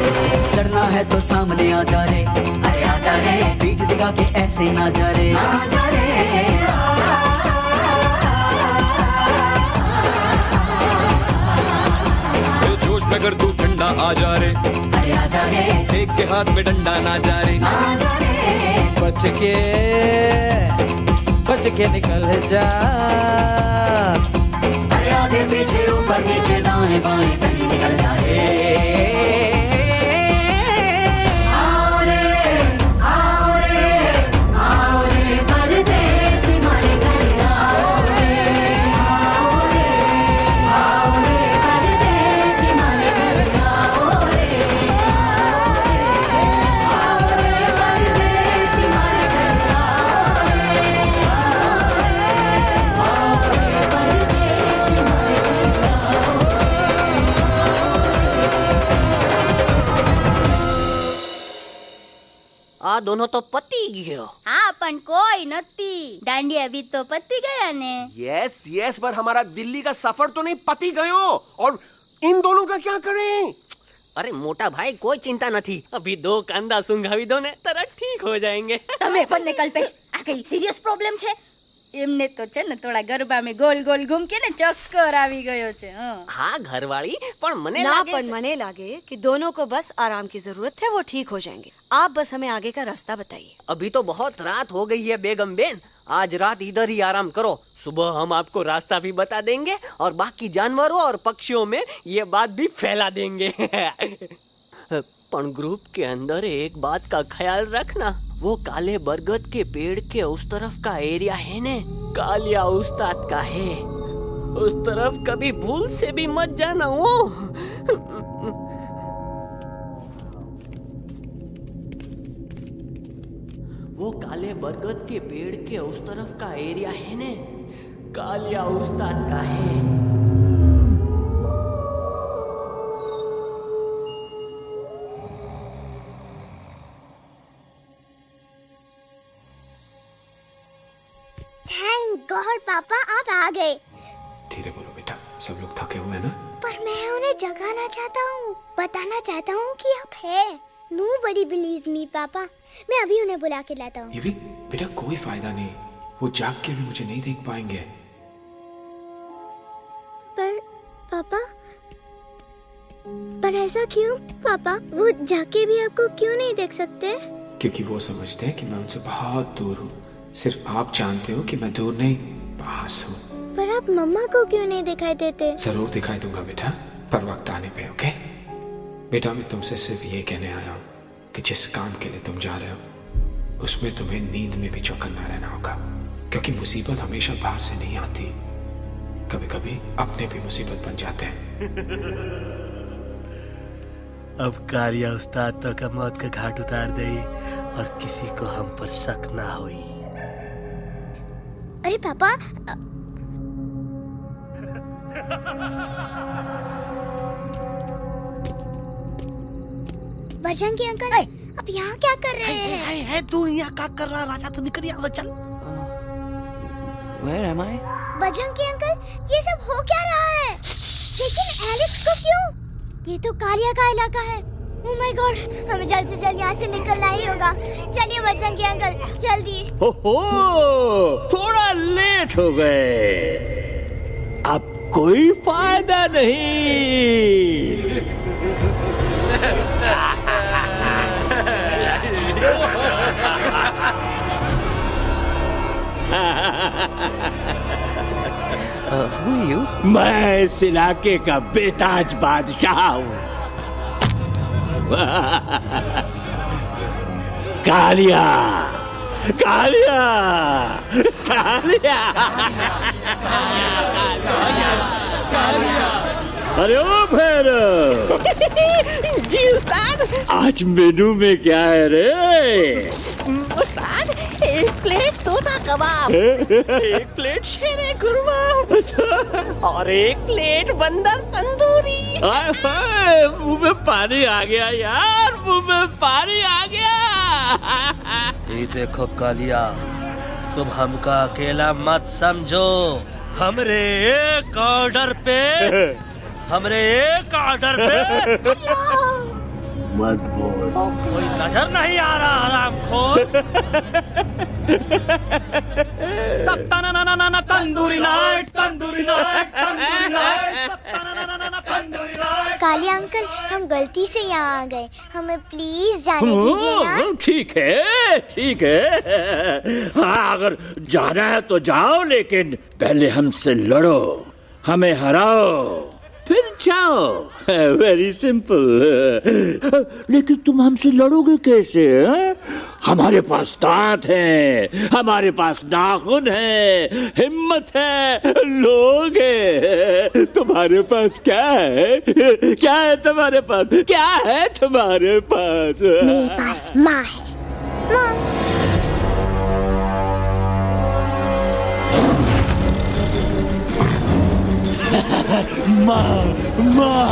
डरना है तो सामने आ जा रे, अरे आ जा रे, पीठ दिखा के ऐसे ना जा रे, आ जा रे, जोश में कर तू ठंडा आ जा रे, अरे आ जा रे, एक के हाथ में डंडा ना जा रे। आ जा रे, बच के निकल जा। अरे आगे पीछे ऊपर नीचे दाएं बाएं कहीं निकल जा रे। आओ रे, आओ रे, आओ रे परदेसी मारे घर आओ रे, आओ रे, आओ रे परदेसी मारे घर आओ रे, आओ रे परदेसी मारे घर आओ रे, आओ रे परदेसी मारे घर आओ। આ दोनों तो पति गयो। हाँ पण कोई नती, दांडिया भी तो पति गया ने। यस यस, पर हमारा दिल्ली का सफर तो नहीं पति गयो, और इन दोनों का क्या करें? अरे मोटा भाई कोई चिंता नहीं, अभी 2 कांदा सुंघावी दो ने तरत ठीक हो जाएंगे। તમે પણ ને કલ્પેશ આ કઈ સિરિયસ પ્રોબ્લેમ છે? એમને તો છે ને થોડા ગરબામાં ગોલ गोल घूम के ने चक्कर આવી ગયો છે। हाँ घरवाली, पर मने ना लागे पर मने लागे कि दोनों को बस आराम की जरूरत है, वो ठीक हो जाएंगे। आप बस हमें आगे का रास्ता बताइए। अभी तो बहुत रात हो गई है बेगम बेन, आज रात इधर ही आराम करो, सुबह हम आपको रास्ता भी बता देंगे और बाकी जानवरों और पक्षियों में ये बात भी फैला देंगे। पर ग्रुप के अंदर एक बात का ख्याल रखना, वो काले बरगद के पेड़ के उस तरफ का एरिया है ने कालिया उस्ताद का है, उस तरफ कभी भूल से भी मत जाना। वो काले बरगद के पेड़ के उस तरफ का एरिया है ने कालिया उस्ताद का है। थैंक गॉड पापा आप आ गए। धीरे बोलो बेटा, सब लोग थके हुए ना। पर मैं उन्हें जगाना चाहता हूँ, बताना चाहता हूँ कि आप है। Nobody believes me पापा, मैं अभी उन्हें बुला के लाता हूँ। ये भी बेटा कोई फायदा नहीं, वो जाग के भी मुझे नहीं देख पाएंगे। पर पापा, पर ऐसा क्यों पापा? वो जाके भी आपको क्यों नहीं देख सकते? क्योंकि वो समझते हैं कि मैं उनसे बहुत दूर हूँ। सिर्फ आप जानते हो कि मैं दूर नहीं, पास हूँ। पर आप मम्मा को क्यों नहीं दिखाई देते? जरूर दिखाई दूंगा बेटा, पर वक्त आने पे। ओके बेटा, मैं तुमसे सिर्फ ये कहने आया हूँ कि जिस काम के लिए तुम जा रहे हो उसमें तुम्हें नींद में भी चौकन्ना रहना होगा, क्योंकि मुसीबत हमेशा बाहर से नहीं आती, कभी कभी अपने भी मुसीबत बन जाते हैं। अब कालिया उस्ताद तो का मौत का घाट उतार दे और किसी को हम पर शक ना होई। अरे पापा, बजरंगी अंकल, अब यहाँ क्या कर रहे हैं? तू यहाँ क्या कर रहा? राजा तू निकल यहाँ से, चल। Where am I? Bajrangi uncle, ये सब हो क्या रहा है? लेकिन एलेक्स को क्यों? ये तो कालिया का इलाका है। ओह माय गॉड, हमें जल्द से जल्द यहाँ से निकलना ही होगा। चलिए बजरंगी अंकल, जल्दी। ओहो, थोड़ा लेट हो गए। अब कोई फायदा नहीं। मैं इस इलाके का बेताज बादशाह हूँ। कालिया, कालिया, कालिया, अरे ओ भैरव। जी उस्ताद। आज मेनू में क्या है रे? उस्ताद, एक प्लेट तोता कबाब, एक प्लेट शेरे खुरमा और एक प्लेट बंदर तंदूरी। मुंह में पानी आ गया यार, मुंह में पानी आ गया। ये देखो कालिया, तुम हमका अकेला मत समझो। हमरे एक ऑर्डर पे मत बोल। कोई नजर नहीं आ रहा हरामखोर। Tandoori night, tandoori night, tandoori night, tandoori night. Kaliya uncle, हम गलती से यहाँ आ गए, हमें प्लीज जाने दीजिए ना। ठीक है, ठीक है। हाँ, अगर जाना है तो जाओ, लेकिन पहले हमसे लड़ो, हमें हराओ, फिर जाओ। Very simple. लेकिन तुम हमसे लड़ोगे कैसे? हमारे पास दांत हैं, हमारे पास नाखून है, हिम्मत है, लोग हैं। तुम्हारे पास क्या है? क्या है तुम्हारे पास? क्या है तुम्हारे पास? मेरे पास माँ है। माँ, माँ।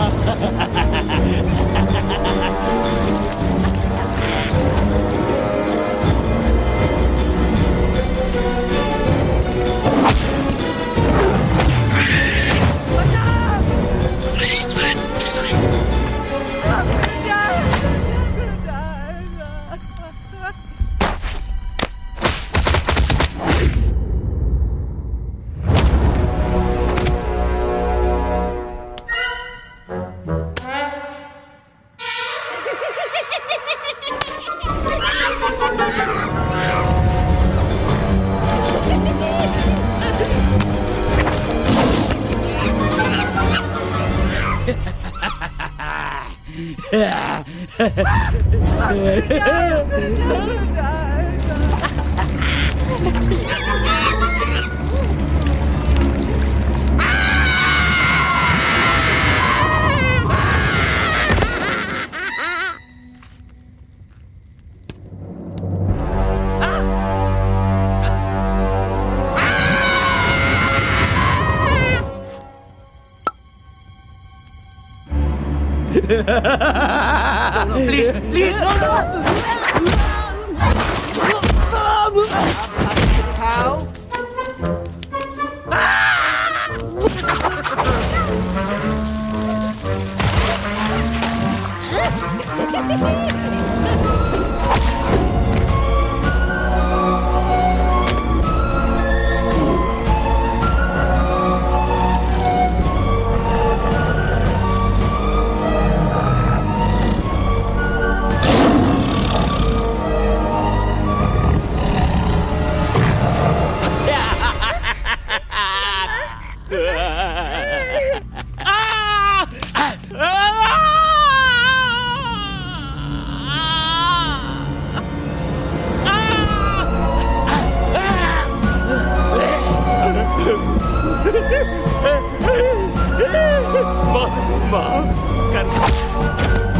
No, please, please, no, no. How?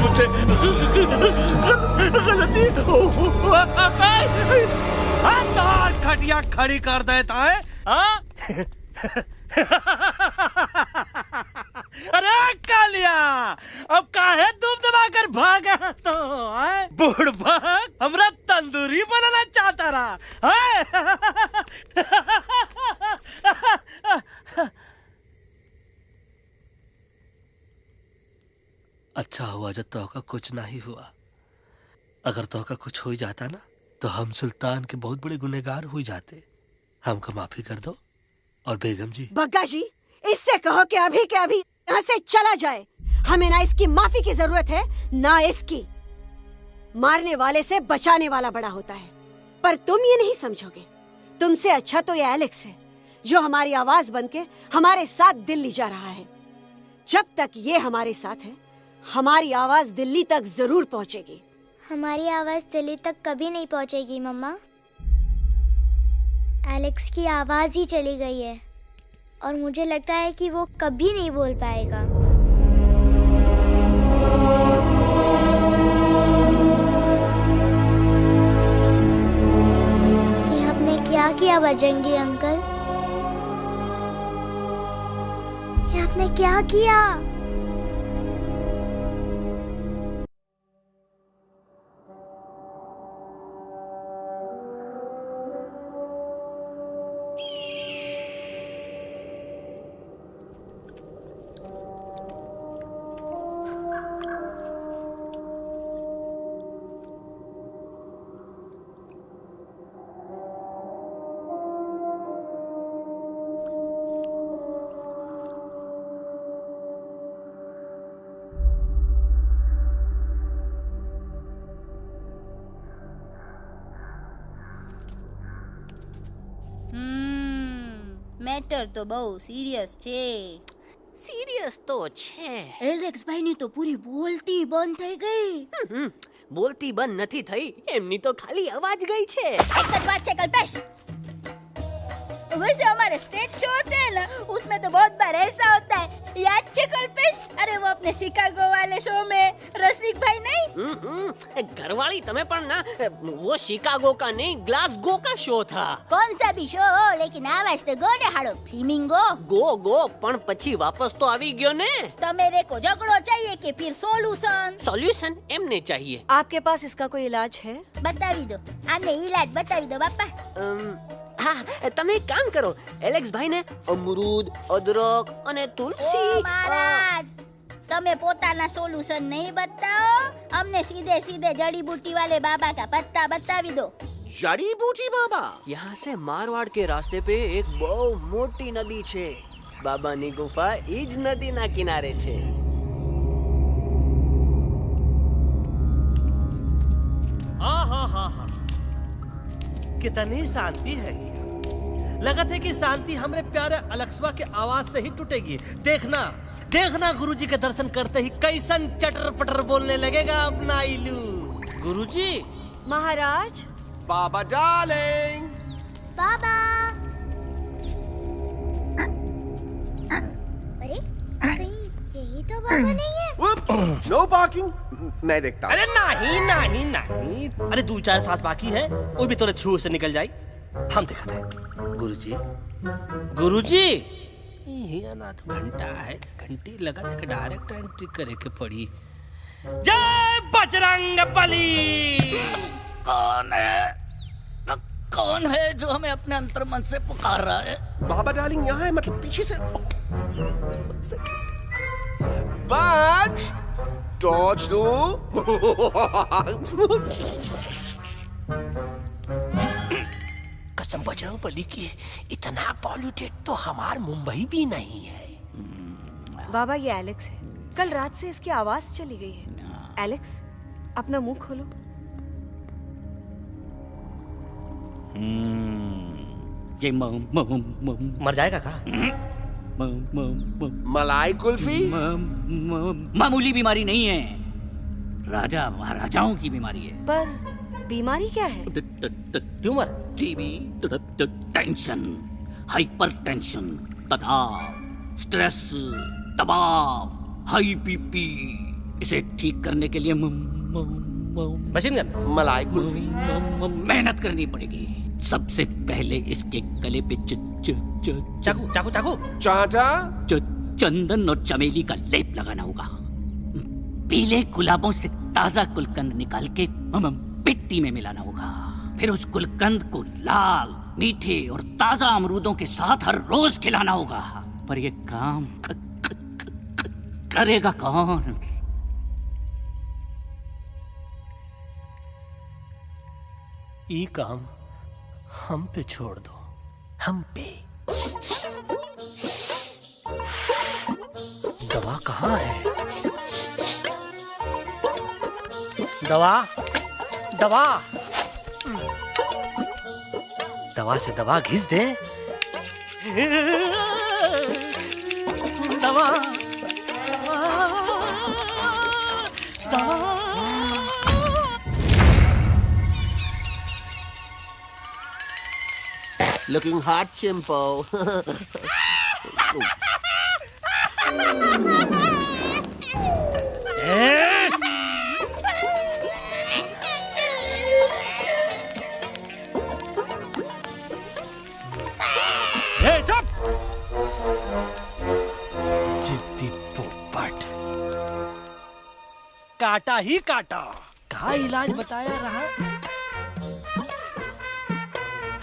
मुझे गलती खटिया खड़ी कर देता है। अरे कालिया, अब काहे तुम दबाकर भागा तो? बुढ़बा हमरा तंदूरी बनाना चाहता रहा। अच्छा हुआ जब तोहका कुछ नहीं हुआ। अगर तोहका कुछ हो ही जाता ना तो हम सुल्तान के बहुत बड़े गुनहगार हो जाते। हमको माफी कर दो। और बेगम जी, बग्गा जी, इससे कहो कि अभी के अभी यहाँ से चला जाए। हमें ना इसकी माफी की जरूरत है ना इसकी। मारने वाले से बचाने वाला बड़ा होता है, पर तुम ये नहीं समझोगे। तुमसे अच्छा तो ये एलेक्स है जो हमारी आवाज बनके हमारे साथ दिल्ली जा रहा है। जब तक ये हमारे साथ है हमारी आवाज दिल्ली तक जरूर पहुंचेगी। हमारी आवाज दिल्ली तक कभी नहीं पहुंचेगी मम्मा। एलेक्स की आवाज ही चली गई है और मुझे लगता है कि वो कभी नहीं बोल पाएगा। ये आपने क्या किया बजरंगी अंकल? ये आपने क्या किया? મેટર તો બહુ સિરિયસ છે. સિરિયસ તો છે. એલેક્સ ભાઈની તો પૂરી બોલતી બંધ થઈ ગઈ. બોલતી બંધ નથી થઈ, એમની તો ખાલી અવાજ ગઈ છે. एक बात છે कल्पेश, वैसे हमारे स्टेज शो होते हैं ना, उसमें तो बहुत बार ऐसा होता है, याद है कल्पेश? अरे वो अपने शिकागो वाले शो में रसिक भाई नहीं? घरवाली तुम्हें पण ना, वो शिकागो का नहीं ग्लासगो का शो था. कौन सा भी शो हो, लेकिन आवाज तो गो ने हाड़ो फ्लेमिंगो. गो पण પછી વાપસ તો આવી ગયો ને. तो मेरे को झगड़ो चाहिए कि फिर सोल्यूशन? सोल्यूशन एमने चाहिए. आपके पास इसका कोई इलाज है? बतावी दो, आने इलाज बतावी दो बापा. हाँ, તમે એક કામ કરો, એલેક્સ ભાઈ ને અમરૂદ, અદરક અને તુલસી. ओ महाराज, તમે પોતાના સોલ્યુશન नहीं बताओ, हमने सीधे सीधे जड़ी बूटी वाले बाबा का पत्ता बतावी दो. जड़ी बूटी बाबा? यहाँ से मारवाड़ के रास्ते पे एक बहु मोटी नदी छे. बाबानी गुफा ईज नदी ना किनारे छे. कितनी शांति है ये। लगत है कि शांति हमरे प्यारे अलक्सवा के आवाज से ही टूटेगी। देखना देखना गुरुजी के दर्शन करते ही कैसन चटर पटर बोलने लगेगा अपना इलू। गुरुजी। महाराज। बाबा डार्लिंग। बाबा। अरे कहीं यही तो बाबा नहीं है? Whoops, no barking. मैं देखता हूँ। अरे नहीं नहीं नहीं, अरे 2-4 सांस बाकी है, वो भी तोरे छू से निकल जाए। हम दिखाते हैं। गुरुजी गुरुजी, ये ना तो घंटा है, घंटी लगा था कि डायरेक्ट एंट्री करे के पड़ी। जय बजरंग बली। कौन है जो हमें अपने अंतर मन से पुकार रहा है? बाबा डार्लिंग यहाँ है, मतलब पीछे से। बच टॉर्च दो। कसम बजरंग बली की, इतना पॉल्यूटेड तो हमार मुंबई भी नहीं है। बाबा ये एलेक्स है, कल रात से इसकी आवाज चली गई है। एलेक्स अपना मुंह खोलो। ये मर जाएगा का? मलाई कुल्फी? मामूली बीमारी नहीं है, राजा महाराजाओं की बीमारी है। पर बीमारी क्या है? Tumour, TB, tension, hyper tension, तनाव, स्ट्रेस, दबाव, हाई बीपी। इसे ठीक करने के लिए मशीन गन, मलाई कुल्फी, मेहनत करनी पड़ेगी। सबसे पहले इसके गले पे चाकू चाकू चाकू चाटा, चंदन और चमेली का लेप लगाना होगा। पीले गुलाबों से ताजा गुलकंद निकाल के मिट्टी में मिलाना होगा। फिर उस गुलकंद को लाल, मीठे और ताजा अमरूदों के साथ हर रोज खिलाना होगा। पर ये काम करेगा कौन? ये काम हम पे छोड़ दो, हम पे। दवा कहाँ है? दवा, दवा, दवा से दवा घिस दे। दवा, दवा। Looking hot, Chimpo. जिद्दी पोपट, काटा ही काटा। कहा इलाज बताया रहा?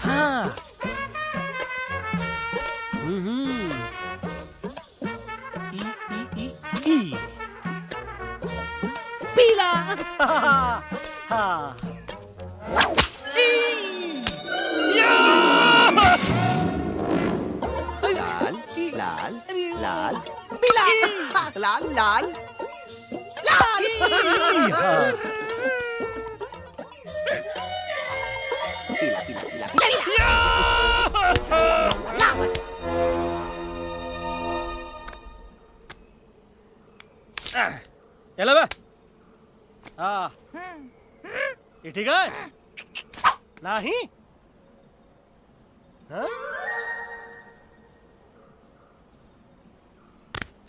हाँ। ई पीला। हाँ। लाल, लाल, लाल, पीला, लाल, लाल, लाल। पीला, पीला, पीला, चलो बे। हाँ, ये ठीक है? नहीं? हाँ?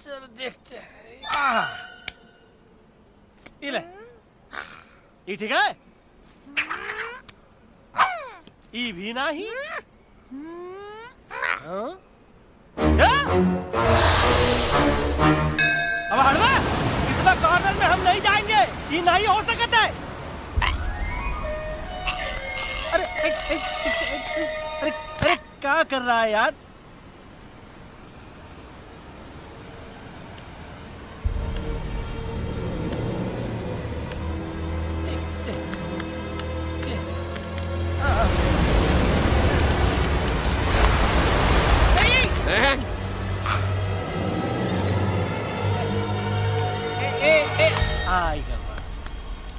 चलो देखते हैं। ये ले, ये ठीक है? ये भी नहीं? हाँ? अब हड़वा, इतना कॉर्नर में हम नहीं जाएंगे, ये नहीं हो सकता है। अरे अरे अरे क्या कर रहा है यार?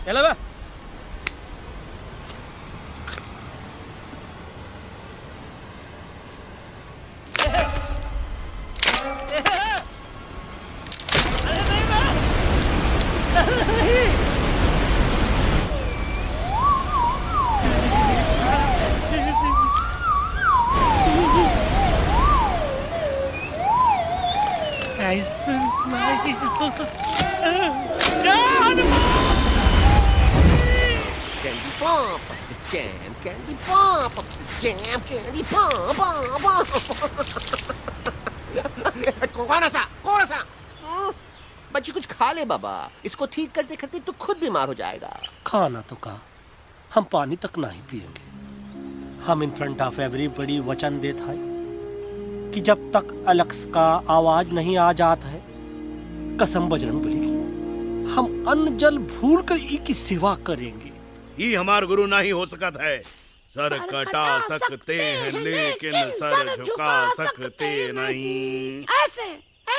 चलो बे। Candy pop, jam, candy pop, jam, candy pop, कौन सा? बच्ची कुछ खा ले बाबा, इसको ठीक करते करते तू खुद बीमार हो जाएगा। खाना तो का, हम पानी तक नहीं पिएंगे। हम इन फ्रंट ऑफ एवरीबॉडी वचन देता है कि जब तक एलेक्स का आवाज नहीं आ जाता है, कसम बजरंगबली की, हम अन्न जल भूल कर ई की सेवा करेंगे। ये हमार गुरु नहीं हो सकत है। सर कटा सकते हैं लेकिन सर झुका सकते नहीं। ऐसे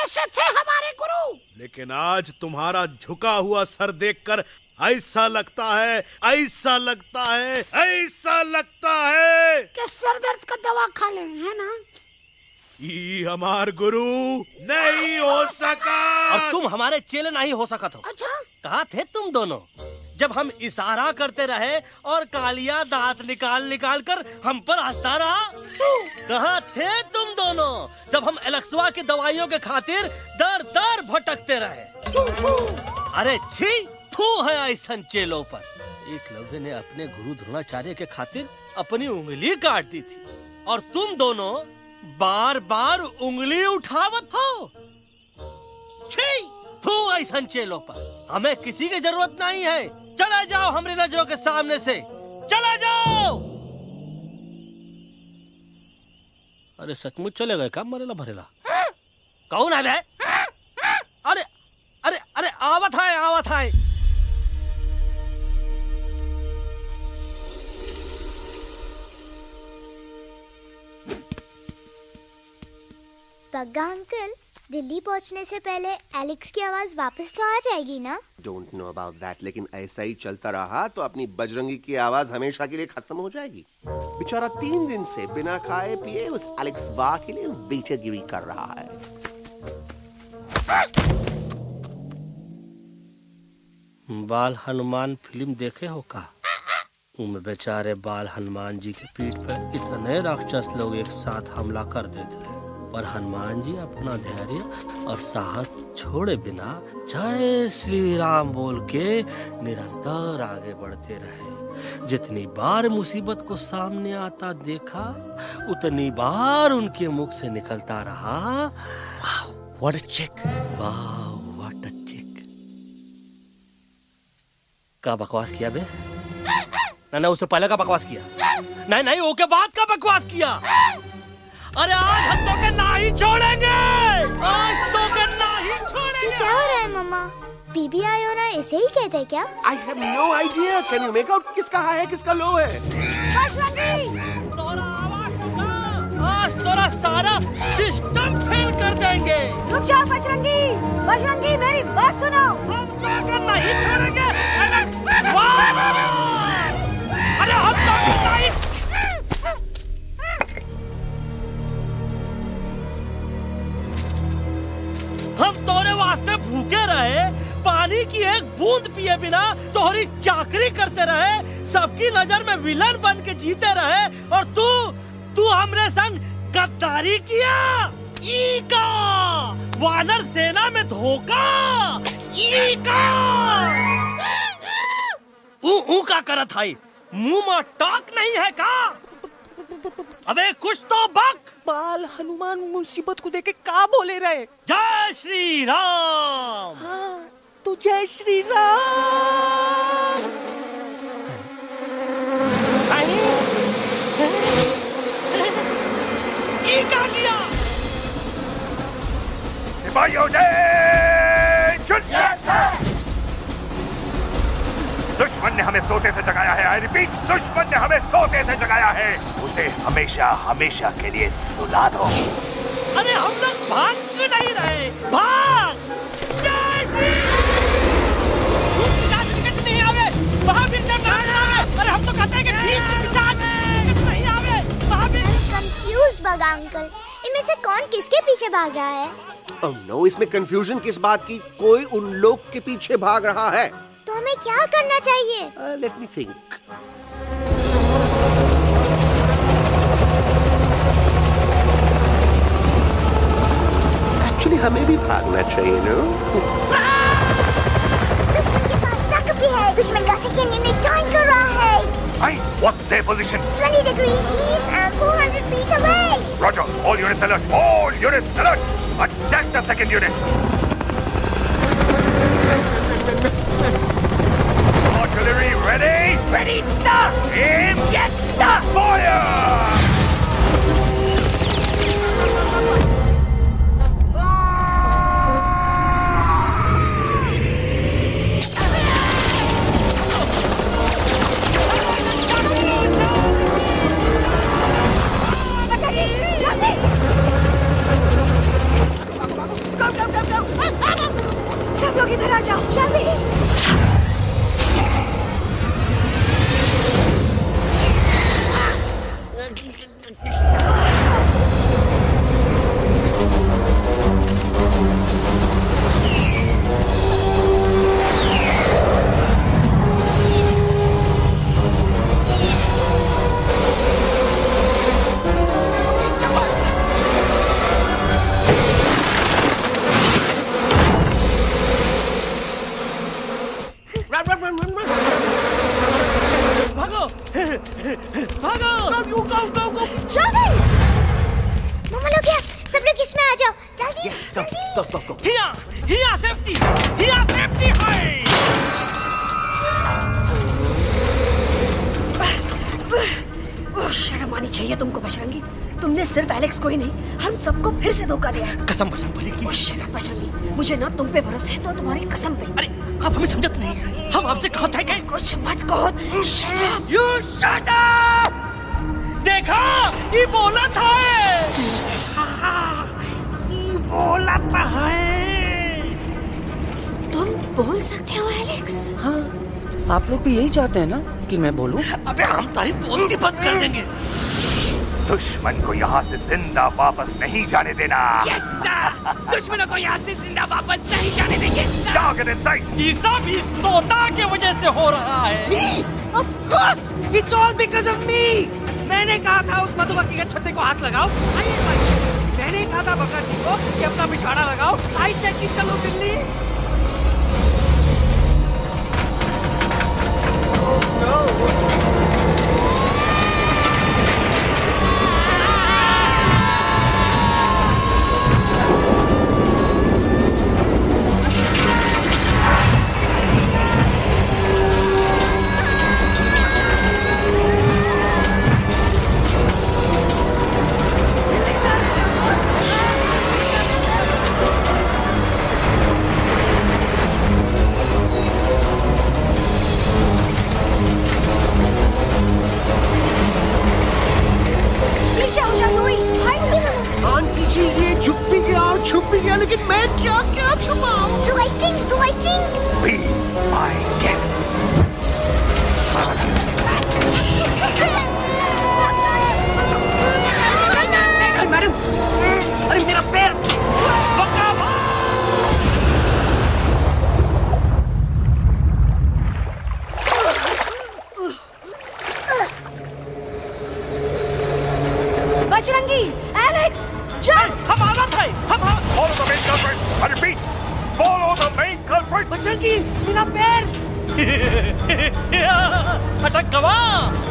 ऐसे थे हमारे गुरु। लेकिन आज तुम्हारा झुका हुआ सर देखकर ऐसा लगता है, ऐसा लगता है, ऐसा लगता है कि सर दर्द का दवा खा ले, है ना? ये हमार गुरु नहीं हो सका। और तुम हमारे चेले नहीं हो सका। अच्छा? कहाँ थे तुम दोनों जब हम इशारा करते रहे और कालिया दांत निकाल निकाल कर हम पर हंसता रहा? कहाँ थे तुम दोनों जब हम एलेक्सवा की दवाइयों के खातिर दर दर भटकते रहे? अरे छी, थू है ऐसा चेलों पर। एकलव्य ने अपने गुरु द्रोणाचार्य के खातिर अपनी उंगली काट दी थी और तुम दोनों बार बार उंगली उठावत हो। छी, थू ऐसा चेलों पर। हमें किसी की जरूरत नहीं है। चले जाओ हमारी नजरों के सामने से, चले जाओ। अरे सचमुच चले गए क्या? मरेला भरेला कौन है बे? अरे अरे अरे आवत है, आवत है। बग्गा अंकल, दिल्ली पहुंचने से पहले एलेक्स की आवाज वापस तो आ जाएगी ना? डोंट नो अबाउट दैट, लेकिन ऐसा ही चलता रहा तो अपनी बजरंगी की आवाज हमेशा के लिए खत्म हो जाएगी। बेचारा 3 दिन से बिना खाए पिए उस एलेक्स वाह के लिए वेटरगिरी कर रहा है। बाल हनुमान फिल्म देखे हो का? उनमें बेचारे बाल हनुमान जी के पीठ पर इतने राक्षस लोग एक साथ हमला कर देते हैं, पर हनुमान जी अपना धैर्य और साहस छोड़े बिना जय श्री राम बोल के निरंतर आगे बढ़ते रहे। जितनी बार मुसीबत को सामने आता देखा, उतनी बार उनके मुख से निकलता रहा, व्हाट अ चिक, वाह व्हाट अ चिक। का बकवास किया बे? ना उससे पहले का बकवास किया? नहीं ओके बाद का बकवास किया। अरे आज हम तो के नहीं छोड़ेंगे, आज तो के नहीं छोड़ेंगे। ये क्या हो रहा है मम्मा? बीबी आयो ना ऐसे ही कहते हैं क्या? I have no idea. Can you make out किसका हाई है किसका लो है? तोरा आवाज तो का? आज तोरा सारा सिस्टम फेल कर देंगे। रुक जाओ बजरंगी, बजरंगी मेरी बात सुनो। हम तो के नहीं छोड़ेंगे। अरे हम तो के नहीं। हम तोरे वास्ते भूखे रहे, पानी की एक बूंद पिए बिना तोहरी चाकरी करते रहे, सबकी नजर में विलन बन के जीते रहे, और तू हमरे संग गद्दारी किया। ई का वानर सेना में धोखा, ई का ऊ का करत है, मुंह में टाक नहीं है का? अबे कुछ तो बक। बाल हनुमान मुसीबत को देखे का बोले रहे? जय श्री राम। हाँ, तो जय श्री राम। ये क्या किया? सिपाहियों दुश्मन ने हमें सोते से जगाया है। आई रिपीट, दुश्मन ने हमें सोते से जगाया है। उसे हमेशा हमेशा के लिए सुला दो। अरे हम लोग भाग क्यों नहीं रहे? भाग! जय श्री नहीं आवे, महावीर जब नहीं आवे। अरे हम तो कहते हैं कि ठीक नहीं आवे, महावीर। कंफ्यूज बग्गा अंकल, इनमें से कौन किसके पीछे भाग रहा है? Oh no, इसमें कंफ्यूजन किस बात की? कोई उन लोग के पीछे भाग रहा है। तो हमें क्या करना चाहिए? Let me think. Actually, हमें भी भागना चाहिए, no? दुश्मन के पास बैकअप भी है। दुश्मन का सेकंड यूनिट ज्वाइन कर रहा है। Hey, what's their position? 20 degrees east and 400 feet away. Roger, all units alert. All units alert. Attack the second unit. Artillery ready? Ready, sir! Aim! Yes, sir! Fire! सब लोग इधर आ जाओ, जल्दी। शर्म आनी चाहिए तुमको बजरंगी। तुमने सिर्फ एलेक्स को ही नहीं, हम सबको फिर से धोखा दिया। कसम भली की। बजरंगी, मुझे ना तुम पे भरोसा है, तो तुम्हारी कसम पे। अरे आप हमें समझत नहीं है। हम आपसे कहते हैं कि कुछ मत कहो। Shut up. You shut up! देखा, ये बोला था। बोला तो है। तुम बोल सकते हो एलेक्स? हाँ, आप लोग भी यही चाहते हैं ना कि मैं बोलूं? अबे हम तारीफ बोलती बंद कर देंगे। दुश्मन को यहाँ से जिंदा वापस नहीं जाने देना। दुश्मनों को यहाँ से जिंदा वापस नहीं जाने देंगे। जाओ get inside। ये सब इस तोता की वजह से हो रहा है। Me? Of course, it's all because of me. मैंने कहा था उस मधुमक्खी के छत्ते को हाथ लगाओ। आइए भाई, मैंने कहा था बकर जी को कि अपना पिछवाड़ा लगाओ। आई सेड कि चलो बिल्ली। आंटी जी ये छुप भी गया लेकिन मैं क्या छुपाऊं? Do I sing? Be my guest। अरे मैडम, अरे मेरा पैर। बजरंगी, एलेक्स, चल। हम आवाज है, हम Follow the main culprit। I repeat, follow the main culprit। Bajrangi, मेरा पैर। अटक गवा।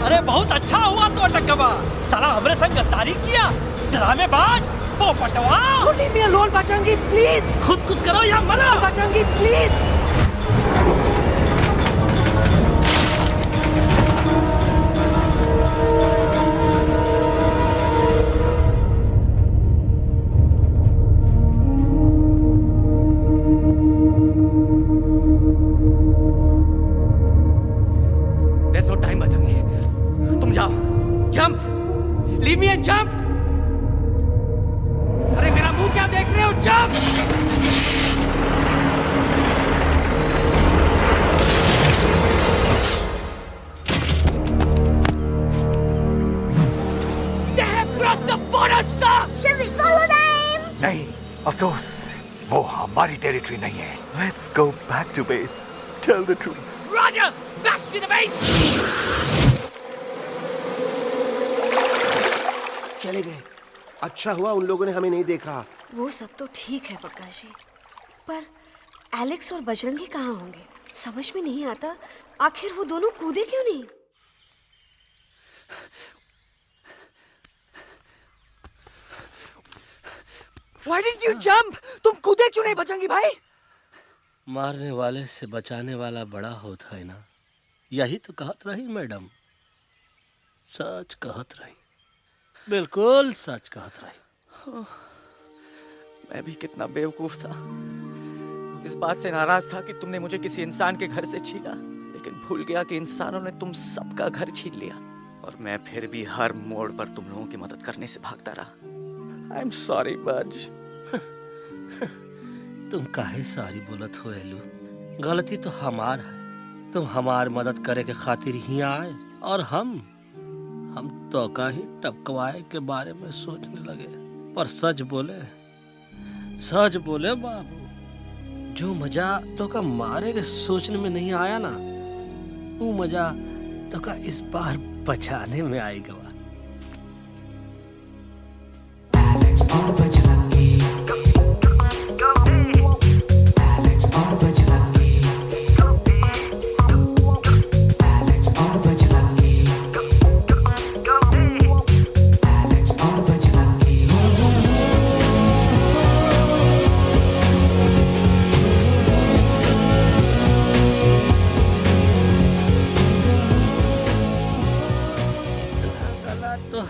अरे बहुत अच्छा हुआ तो अटक गवा। साला हमरे संग गद्दारी किया, ड्रामेबाज, पोपटवा। Leave me alone, Bajrangi, please। खुद कुछ करो या मरो। Bajrangi, please। There's no time, Bajrangi. तुम जाओ। Jump! Leave me and jump! अरे मेरा मुंह क्या देख रहे हो? Jump! They have crossed the border, sir! Shall we follow them? नहीं, अफसोस, वो हमारी टेरिटरी नहीं है। Let's go back to base। Tell the troops। Roger! Back to the base! चले गए। अच्छा हुआ उन लोगों ने हमें नहीं देखा। वो सब तो ठीक है प्रकाश जी, पर एलेक्स और बजरंगी कहाँ होंगे? समझ में नहीं आता, आखिर वो दोनों कूदे क्यों नहीं? Why didn't you jump? तुम कूदे क्यों नहीं बजरंगी भाई? मारने वाले से बचाने वाला बड़ा होता है ना। यही तो कहत रही मैडम। सच कहत रही, बिल्कुल सच कहत रही। मैं भी कितना बेवकूफ था। इस बात से नाराज था कि तुमने मुझे किसी इंसान के घर से छीना, लेकिन भूल गया कि इंसानों ने तुम सबका घर छीन लिया और मैं फिर भी हर मोड़ पर तुम लोगों की मदद करने से भागता रहा। आई एम सॉरी बज। तुम काहे सारी बोलत हो एलू? गलती तो हमार है। तुम हमार मदद करे के खातिर ही आए और हम तो का ही टपकवाए के बारे में सोचने लगे। पर सच बोले बाबू, जो मजा तो का मारे के सोचने में नहीं आया ना, वो मजा तो का इस बार बचाने में आएगा।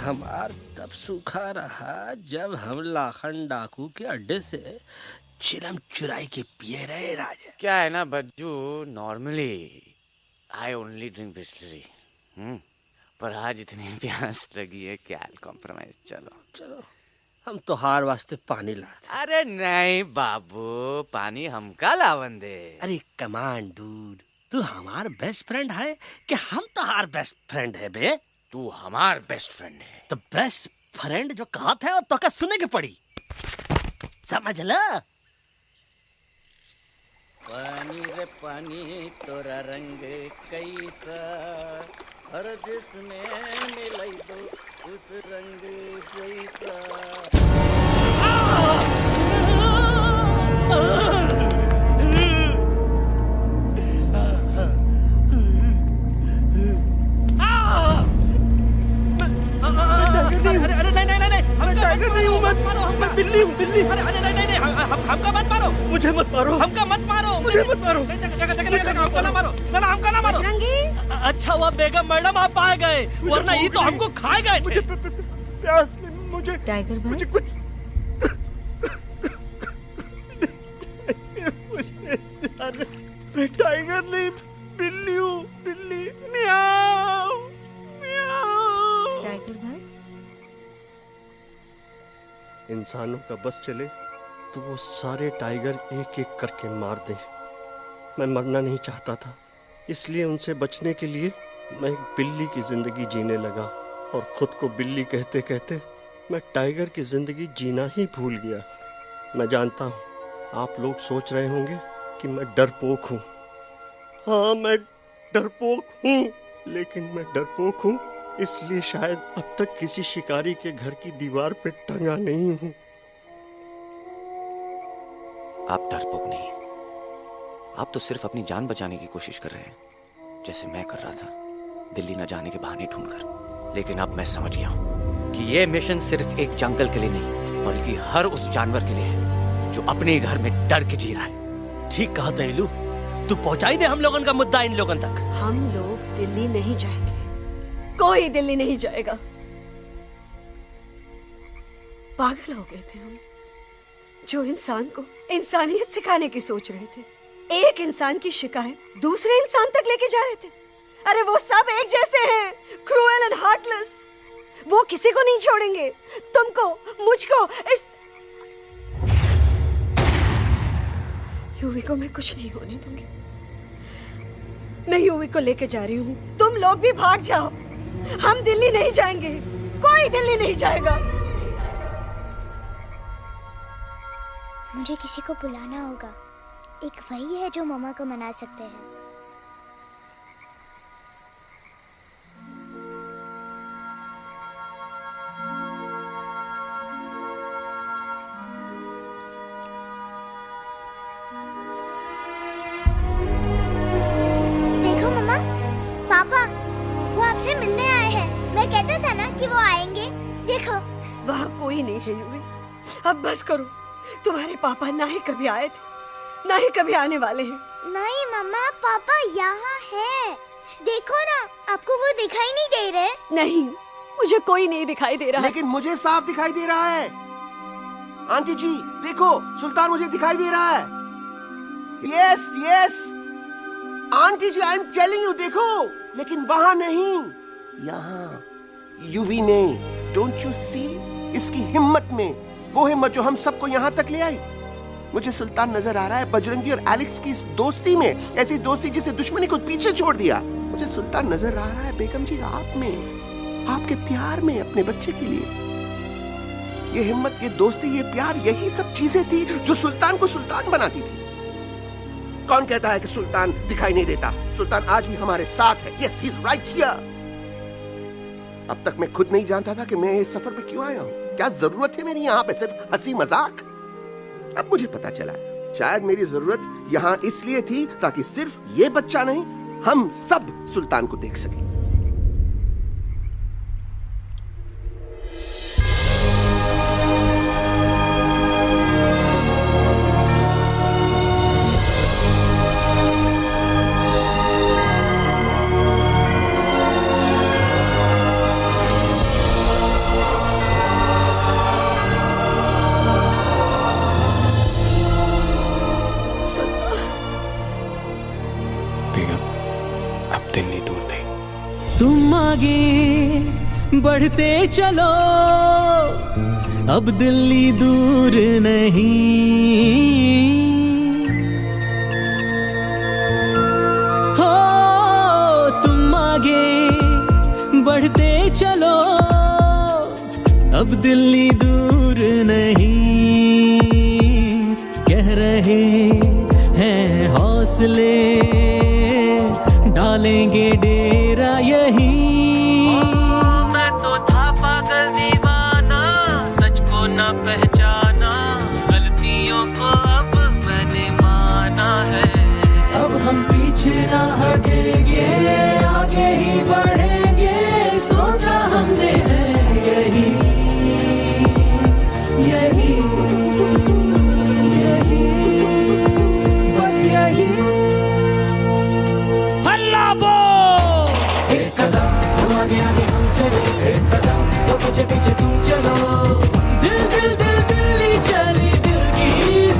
हमार तब सूखा रहा जब हम लाखन डाकू के अड्डे से चिलम चुराई के पिए रहे राजा। क्या है ना Bajju, normally I only drink Bisleri, पर आज इतनी प्यास लगी है क्या कॉम्प्रोमाइज। चलो चलो हम तो हार वास्ते पानी लाते। अरे नहीं बाबू, पानी हमका लावन दे। अरे कमान डूड, तू हमार बेस्ट फ्रेंड है कि हम तो हार बेस्ट फ्रेंड है बे? तू हमार बेस्ट फ्रेंड है। तो बेस्ट फ्रेंड जो कहा था तो क्या सुने के पड़ी, समझ ला। पानी रे पानी तोरा रंग कैसा, हर जिसमें मिलाई दो उस रंग जैसा। अरे नहीं, हम टाइगर नहीं हूँ, मैं बिल्ली हूँ, बिल्ली। अरे नहीं, हमका मत मारो, मुझे मत मारो, हमका मत मारो, मुझे मत मारो, हमका ना मारो, ना हमका ना मारो। अच्छा हुआ बेगम मैडम आप आ गए, वरना ये तो हमको खा गए। मुझे प्यास नहीं, मुझे टाइगर भाई, मुझे कुछ मैं टाइगर नहीं, बिल्ली हूँ, बिल्ली। म्याऊ म्याऊ। टाइगर भाई, इंसानों का बस चले तो वो सारे टाइगर एक एक करके मार दें। मैं मरना नहीं चाहता था, इसलिए उनसे बचने के लिए मैं एक बिल्ली की जिंदगी जीने लगा, और खुद को बिल्ली कहते कहते मैं टाइगर की जिंदगी जीना ही भूल गया। मैं जानता हूँ आप लोग सोच रहे होंगे कि मैं डरपोक हूँ। हाँ, मैं डरपोक हूँ, लेकिन मैं डरपोक हूँ इसलिए शायद अब तक किसी शिकारी के घर की दीवार पे टंगा नहीं हूँ। आप डरपोक नहीं, आप तो सिर्फ अपनी जान बचाने की कोशिश कर रहे हैं, जैसे मैं कर रहा था दिल्ली न जाने के बहाने ढूंढकर। लेकिन अब मैं समझ गया हूँ कि ये मिशन सिर्फ एक जंगल के लिए नहीं, बल्कि हर उस जानवर के लिए है जो अपने घर में डर के जी रहा है। ठीक कहा दहलू, तू पहुंचाई दे हम लोगन का मुद्दा इन लोगन तक। हम लोग दिल्ली नहीं जाएंगे, कोई दिल्ली नहीं जाएगा। पागल हो गए थे हम, जो इंसान को इंसानियत सिखाने की सोच रहे थे। एक इंसान की शिकायत दूसरे इंसान तक लेके जा रहे थे। अरे वो सब एक जैसे हैं, क्रूएल एंड हार्टलेस। वो किसी को नहीं छोड़ेंगे, तुमको, मुझको, इस यूवी को मैं कुछ नहीं होने दूंगी। मैं यूवी को लेके जा रही हूँ, तुम लोग भी भाग जाओ। हम दिल्ली नहीं जाएंगे, कोई दिल्ली नहीं जाएगा। मुझे किसी को बुलाना होगा, एक वही है जो मम्मा को मना सकते हैं। देखो मम्मा, पापा वो आपसे मिलने आए हैं। मैं कहता था ना कि वो आएंगे। देखो वहाँ कोई नहीं है यूवी, अब बस करो। तुम्हारे पापा ना ही कभी आए थे, ना ही कभी आने वाले हैं। नहीं मम्मा, पापा यहाँ है। देखो ना, आपको वो दिखाई नहीं दे रहे? नहीं, मुझे कोई नहीं दिखाई दे रहा। लेकिन मुझे साफ दिखाई दे रहा है। आंटी जी देखो, सुल्तान मुझे दिखाई दे रहा है। Yes yes aunty ji, I am telling you, देखो। लेकिन वहां नहीं, यहाँ यूवी ने। डोंट यू सी इसकी हिम्मत में, वो हिम्मत जो हम सबको यहाँ तक ले आई। मुझे सुल्तान नजर आ रहा है बजरंगी और एलेक्स की इस दोस्ती में, ऐसी दोस्ती जिसे दुश्मनी को पीछे छोड़ दिया। मुझे सुल्तान नजर आ रहा है बेगम जी आप में, आपके प्यार में अपने बच्चे के लिए। ये हिम्मत, ये दोस्ती, ये प्यार, यही सब चीजें थी जो सुल्तान को सुल्तान बनाती थी। कौन कहता है कि सुल्तान दिखाई नहीं देता? सुल्तान आज भी हमारे साथ है। Yes, he is right here. अब तक मैं खुद नहीं जानता था कि मैं इस सफर पे क्यों आया हूँ। क्या जरूरत है मेरी यहाँ पे सिर्फ हंसी मजाक? अब मुझे पता चला, शायद मेरी जरूरत यहाँ इसलिए थी ताकि सिर्फ ये बच्चा नहीं, हम सब सुल्तान को देख सकें। तुम आगे बढ़ते चलो, अब दिल्ली दूर नहीं, हो तुम आगे बढ़ते चलो, अब दिल्ली दूर नहीं, कह रहे हैं हौसले, डालेंगे डेरा यही। मैं तो था पागल दीवाना, सच को ना पहचाना, गलतियों को अब मैंने माना है। अब हम पीछे ना हटेंगे, आगे ही बढ़ेंगे, सोचा हमने है यही यही यही, बस यही। हल्ला बोल! एक कदम तो आगे आगे हम चले, एक कदम तो पीछे पीछे तुम चलो, दिल दिल दिल दिल्ली चली दिल की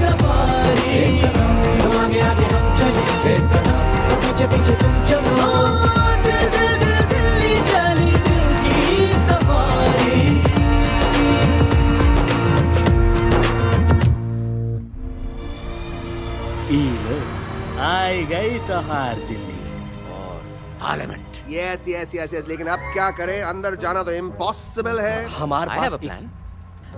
सफारी। एक कदम तो आगे आगे हम चले, एक कदम तो पीछे पीछे तुम चलो, दिल दिल दिल दिल्ली चली दिल की सफारी। आई गई तो हार दिल्ली और parliament. Yes yes yes yes, लेकिन अब क्या करें, अंदर जाना तो इम्पॉसिबल है। हमारे पास प्लान।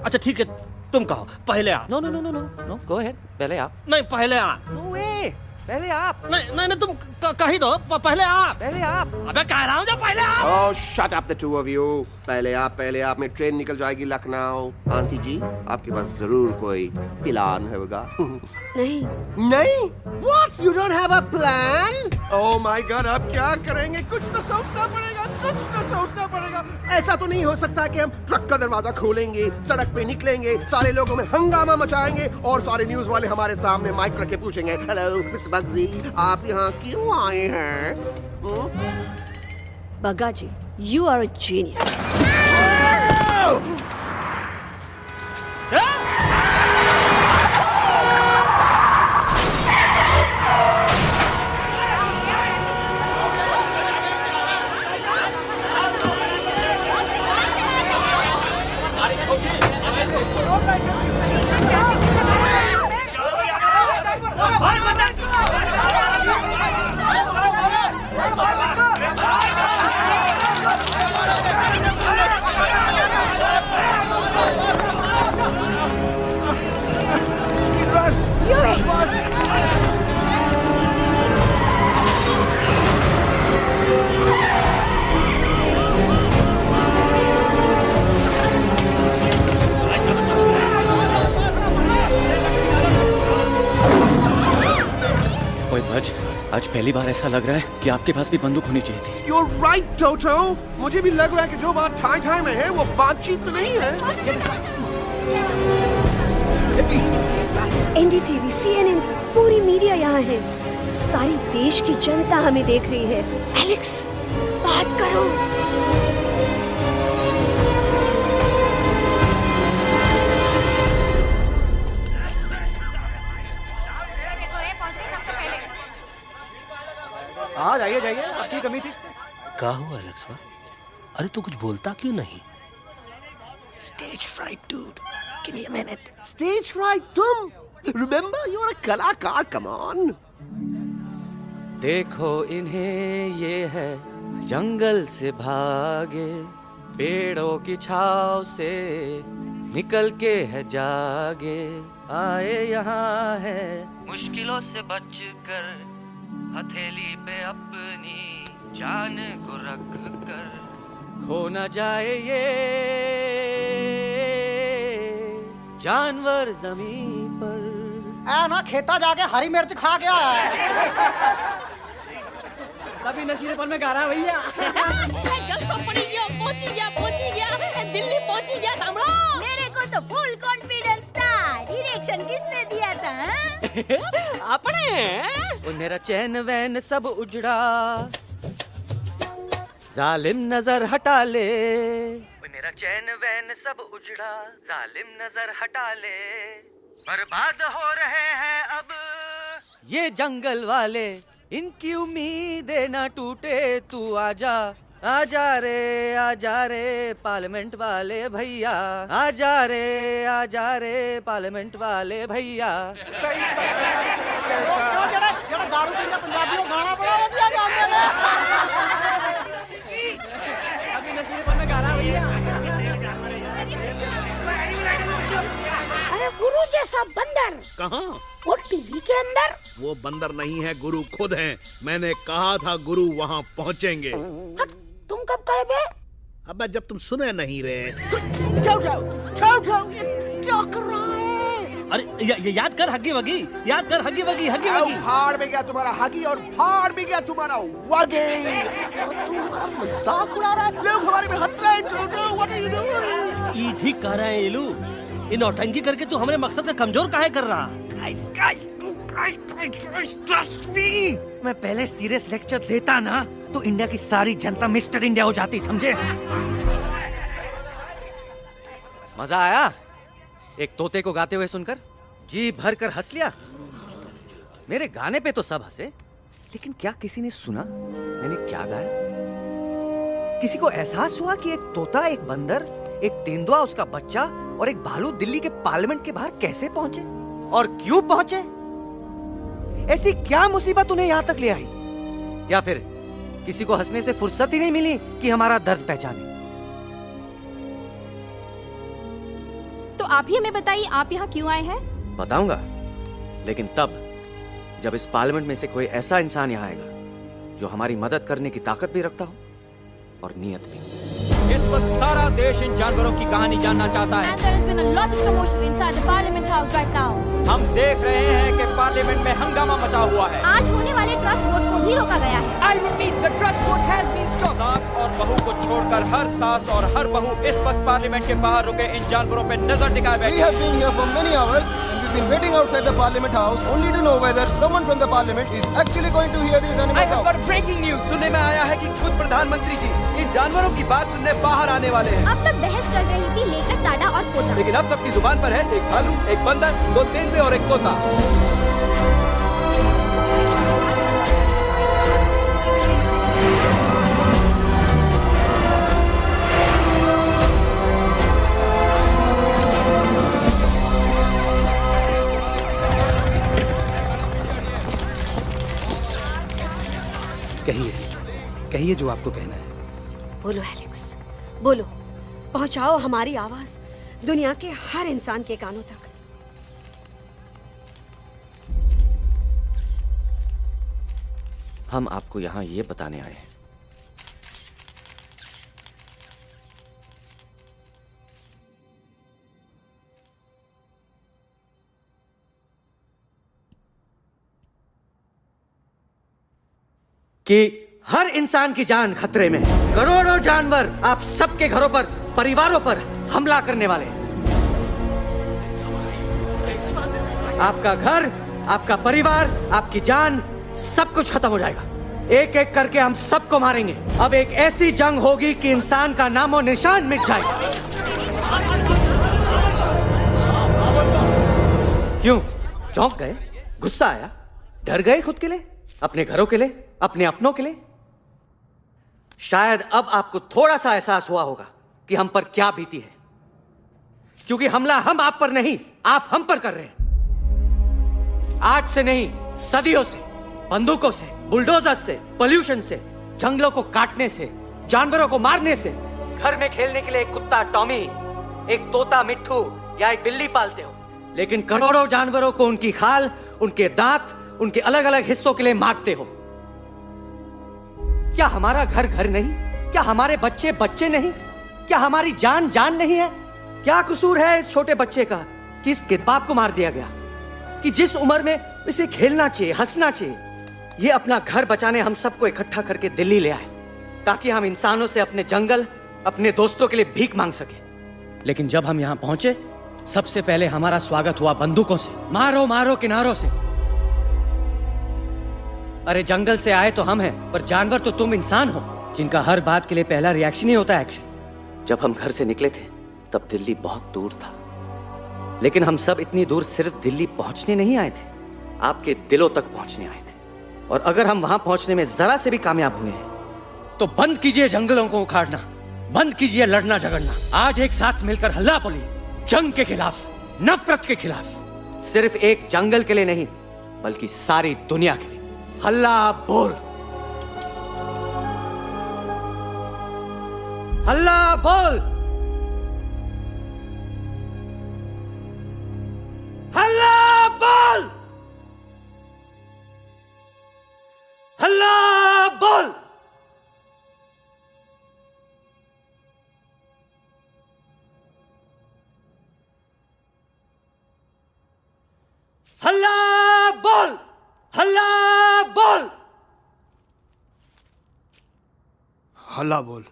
अच्छा ठीक है, तुम कहो पहले आप। No no no no no no, go ahead, पहले आप। नहीं पहले आप। नो वे, पहले आप। नहीं नहीं नहीं, तुम कह ही दो, पहले आप। पहले आप। अबे कह रहा हूँ जो पहले आप। Oh shut up the two of you. पहले आप में ट्रेन निकल जाएगी लखनऊ। आंटी जी, आपके पास जरूर कोई प्लान होगा। नहीं नहीं? What? You don't have a plan? Oh my God, अब क्या करेंगे? कुछ तो सोचना पड़ेगा, कुछ तो सोचना पड़ेगा। ऐसा तो नहीं हो सकता कि हम ट्रक का दरवाजा खोलेंगे, सड़क पे निकलेंगे, सारे लोगों में हंगामा मचाएंगे और सारे न्यूज वाले हमारे सामने माइक रख के पूछेंगे, हेलो मिस्टर बग्जी, आप यहाँ क्यों आए हैं? बग्गा जी, you are a genius. आज पहली बार ऐसा लग रहा है कि आपके पास भी बंदूक होनी चाहिए थी। You're right, Toto. मुझे भी लग रहा है कि जो बात ठाई ठाई में है वो बातचीत में नहीं है। NDTV, CNN, पूरी मीडिया यहाँ है। सारी देश की जनता हमें देख रही है। एलेक्स, बात करो। हाँ जाइए जाइए, आपकी कमी थी। क्या हुआ एलेक्सवा? अरे तू कुछ बोलता क्यों नहीं? Stage fright, dude. Give me a minute. Stage fright, तुम? Remember, you're a कलाकार. Come on. देखो इन्हें, ये है जंगल से भागे, पेड़ों की छाव से निकल के है जागे, आए यहाँ है मुश्किलों से बचकर, हथेली पे अपनी जान को रख कर, खो न जाए ये जानवर जमीन पर। ना खेता जाके हरी मिर्च खा गया है। तभी नशीलेपन में गा रहा भैया। दिल्ली पहुंची गया, सामलो। मेरे को तो फुल कॉन्फिडेंस था। डायरेक्शन किसने दिया था? अपने। मेरा चैन वैन सब उजड़ा, जालिम नजर हटा ले। मेरा चैन वैन सब उजड़ा, जालिम नजर हटा ले, बर्बाद हो रहे हैं अब ये जंगल वाले, इनकी उम्मीदें ना टूटे, तू आजा आजा रे पार्लियामेंट वाले भैया, आजा रे पार्लियामेंट वाले भैया। दारू पीना पंजाबियों गाना बड़ा दिया जाने में। अभी नशीले बनने गा रहा भैया। अरे गुरु जैसा बंदर कहाँ? और टीवी के अंदर। वो बंदर नहीं है, गुरु खुद हैं। मैंने कहा था गुरु वहाँ पहुँचेंगे। तुम कब कहे बे? अबे जब तुम सुने नहीं रहे। जाओ, ये क्या कर रहा है? अरे याद कर हगी वगी, याद कर हगी वगी। फाड़ भी गया तुम्हारा हगी और फाड़ भी गया तुम्हारा वगे। तू हमारा मजाक उड़ा रहा है, लोग हमारे में हंस रहे हैं। What are you doing? ये ठीक कह रहे हैं इलू, इन नौटंकी करके तू हमारे मकसद का कमजोर काहे कर रहा? ट्रस्ट मी, मैं पहले सीरियस लेक्चर देता ना तो इंडिया की सारी जनता मिस्टर इंडिया हो जाती, समझे? मजा आया एक तोते को गाते हुए सुनकर? जी भर कर हंस लिया। मेरे गाने पे तो सब हंसे, लेकिन क्या किसी ने सुना मैंने क्या गाया? किसी को एहसास हुआ कि एक तोता, एक बंदर, एक तेंदुआ, उसका बच्चा और एक भालू दिल्ली के पार्लियामेंट के बाहर कैसे पहुंचे और क्यों पहुंचे? ऐसी क्या मुसीबत उन्हें यहां तक ले आई? या फिर किसी को हंसने से फुर्सत ही नहीं मिली कि हमारा दर्द पहचाने? तो आप ही हमें बताइए, आप यहाँ क्यों आए हैं? बताऊंगा, लेकिन तब जब इस पार्लियामेंट में से कोई ऐसा इंसान यहाँ आएगा जो हमारी मदद करने की ताकत भी रखता हो और नीयत भी। इस वक्त सारा देश इन जानवरों की कहानी जानना चाहता है। And there has been a lot of commotion inside the Parliament House right now. हम देख रहे हैं कि पार्लियामेंट में हंगामा मचा हुआ है। आज होने वाले ट्रस्ट वोट को भी रोका गया है। I repeat, the trust vote has been stopped. सास और बहू को छोड़कर हर सास और हर बहू इस वक्त पार्लियामेंट के बाहर रुके इन जानवरों पे नजर टिकाए बैठे। We have been here for many hours and we've been waiting outside the Parliament House only to know whether someone from the Parliament is actually going to hear these animals out. I have got breaking news. सुनने में आया है कि खुद प्रधानमंत्री जी इन जानवरों की बात सुनने बाहर आने वाले हैं। अब तक बहस चल रही थी लेकर टाटा और पोता, लेकिन अब सबकी जुबान पर है एक भालू, एक बंदर, दो तेंदुए और एक तोता। कहिए जो आपको कहना है। बोलो एलेक्स, बोलो, पहुंचाओ हमारी आवाज दुनिया के हर इंसान के कानों तक। हम आपको यहाँ ये बताने आए हैं कि हर इंसान की जान खतरे में है। करोड़ों जानवर आप सबके घरों पर, परिवारों पर हमला करने वाले हैं। आपका घर, आपका परिवार, आपकी जान, सब कुछ खत्म हो जाएगा। एक एक करके हम सबको मारेंगे। अब एक ऐसी जंग होगी कि इंसान का नामो निशान मिट जाएगा। क्यों चौंक गए? गुस्सा आया? डर गए खुद के लिए, अपने घरों के लिए, अपने अपनों के लिए? शायद अब आपको थोड़ा सा एहसास हुआ होगा कि हम पर क्या बीती है, क्योंकि हमला हम आप पर नहीं, आप हम पर कर रहे हैं। आज से नहीं, सदियों से, बंदूकों से, बुलडोजर से, पोल्यूशन से, जंगलों को काटने से, जानवरों को मारने से। घर में खेलने के लिए एक कुत्ता टॉमी, एक तोता मिट्ठू या एक बिल्ली पालते हो, लेकिन करोड़ों जानवरों को उनकी खाल, उनके दांत, उनके अलग अलग हिस्सों के लिए मारते हो। क्या हमारा घर घर नहीं? क्या हमारे बच्चे बच्चे नहीं? क्या हमारी जान जान नहीं है? क्या कसूर है इस छोटे बच्चे का कि इसके बाप को मार दिया गया, कि जिस उम्र में इसे खेलना चाहिए, हंसना चाहिए? ये अपना घर बचाने हम सबको इकट्ठा करके दिल्ली ले आए ताकि हम इंसानों से अपने जंगल, अपने दोस्तों के लिए भीख मांग सके। लेकिन जब हम यहाँ पहुंचे, सबसे पहले हमारा स्वागत हुआ बंदूकों से। मारो मारो किनारों से। अरे जंगल से आए तो हम हैं, पर जानवर तो तुम इंसान हो, जिनका हर बात के लिए पहला रिएक्शन ही होता है एक्शन। जब हम घर से निकले थे तब दिल्ली बहुत दूर था, लेकिन हम सब इतनी दूर सिर्फ दिल्ली पहुंचने नहीं आए थे, आपके दिलों तक पहुंचने आए थे। और अगर हम वहां पहुंचने में जरा से भी कामयाब हुए हैं तो बंद कीजिए जंगलों को उखाड़ना, बंद कीजिए लड़ना झगड़ना। आज एक साथ मिलकर हल्ला बोलिए, जंग के खिलाफ, नफरत के खिलाफ। सिर्फ एक जंगल के लिए नहीं, बल्कि सारी दुनिया के लिए। हल्ला बोल, हल्ला बोल, हल्ला बोल, हल्ला बोल। हल्ला बोल, हल्ला बोल, हल्ला बोल,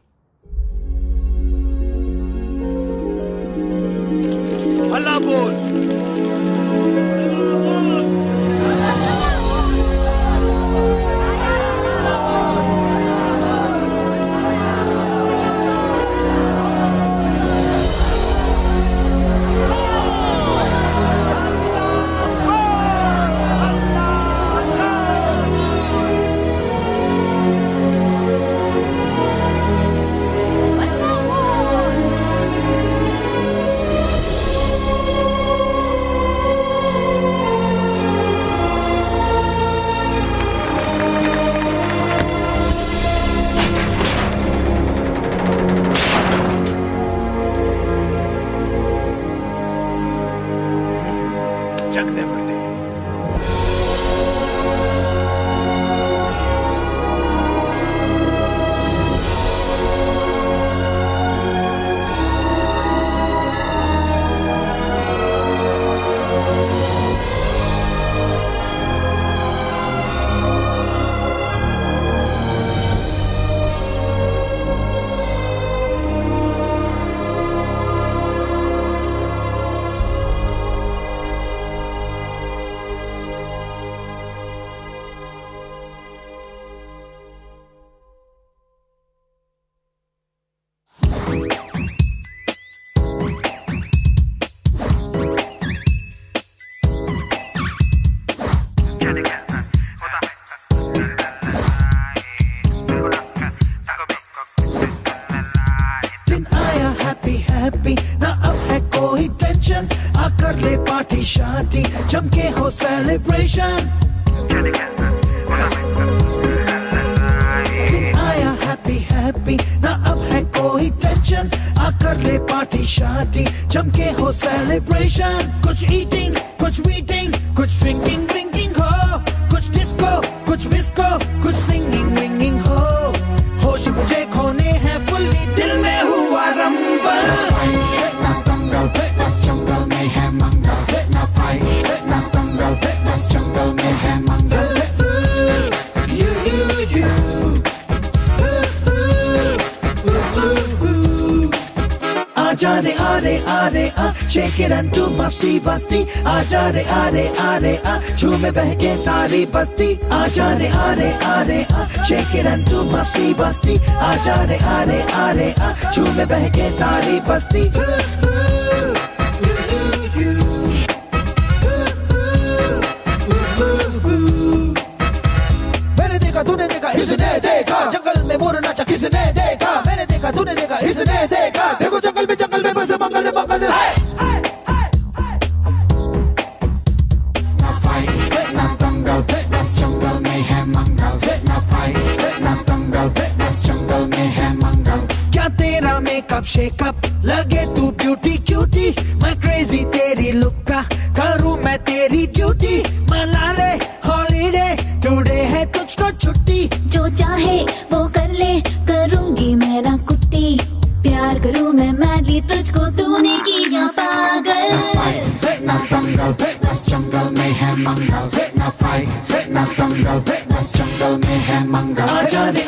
हल्ला बोल। जगते फटे। दिन आया हैप्पी हैप्पी, ना अब है कोई टेंशन, आकर ले पार्टी शादी, जमके हो सेलिब्रेशन। दिन आया हैप्पी हैप्पी, ना अब है कोई टेंशन, आकर ले पार्टी शादी, जमके हो सेलिब्रेशन। कुछ ईटिंग, कुछ वीटिंग, कुछ ड्रिंकिंग ड्रिंकिंग हो, कुछ डिस्को, कुछ विस्को, कुछ सिंगिंग विंगिंग हो। होश मुझे खोने हैं फुल्ली, दिल में हुआ रंबल। जंगल में है मंगल, ना फाइट ना दंगल, बस जंगल में है मंगल। आजा रे आ रे आ, shake it and do मस्ती बस्ती। आजा रे आ रे आ, झूमे बहके सारी बस्ती। आजा रे आ shake it and do मस्ती बस्ती। आजा रे आ, झूमे बहके सारी बस्ती। मैंने देखा तूने देखा इसने देखा, जंगल में मोर नाचा किसने देखा। मैंने देखा तूने देखा इसने देखा, देखो जंगल में बस मंगल मंगल। ना फाइट ना दंगल, बस जंगल में है मंगल। ना फाइट ना दंगल, बस जंगल में है मंगल। क्या तेरा मेकअप शेकअप लगे तू ब्यूटी क्यूटी, मैं क्रेजी तेरी लुक का करूँ मैं तेरी ड्यूटी। मना ले हॉलीडे, टुडे है तुझको छुट्टी। जो चाहे वो कर ले, करूँगी मेरा कुट्टी। प्यार करूँ मैं मैडली तुझको, तूने किया पागल। ना दंगल, बस जंगल में है मंगल। ना फाइट ना दंगल, बस जंगल में है मंगल। आजा रे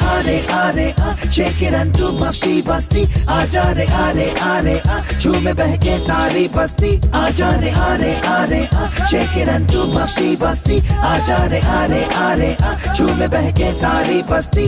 आ, shake it and do मस्ती बस्ती। आजा रे आ, झूमे बहके सारी बस्ती। आजा रे आ, shake it and do मस्ती बस्ती। आजा रे आ, झूमे बहके सारी बस्ती।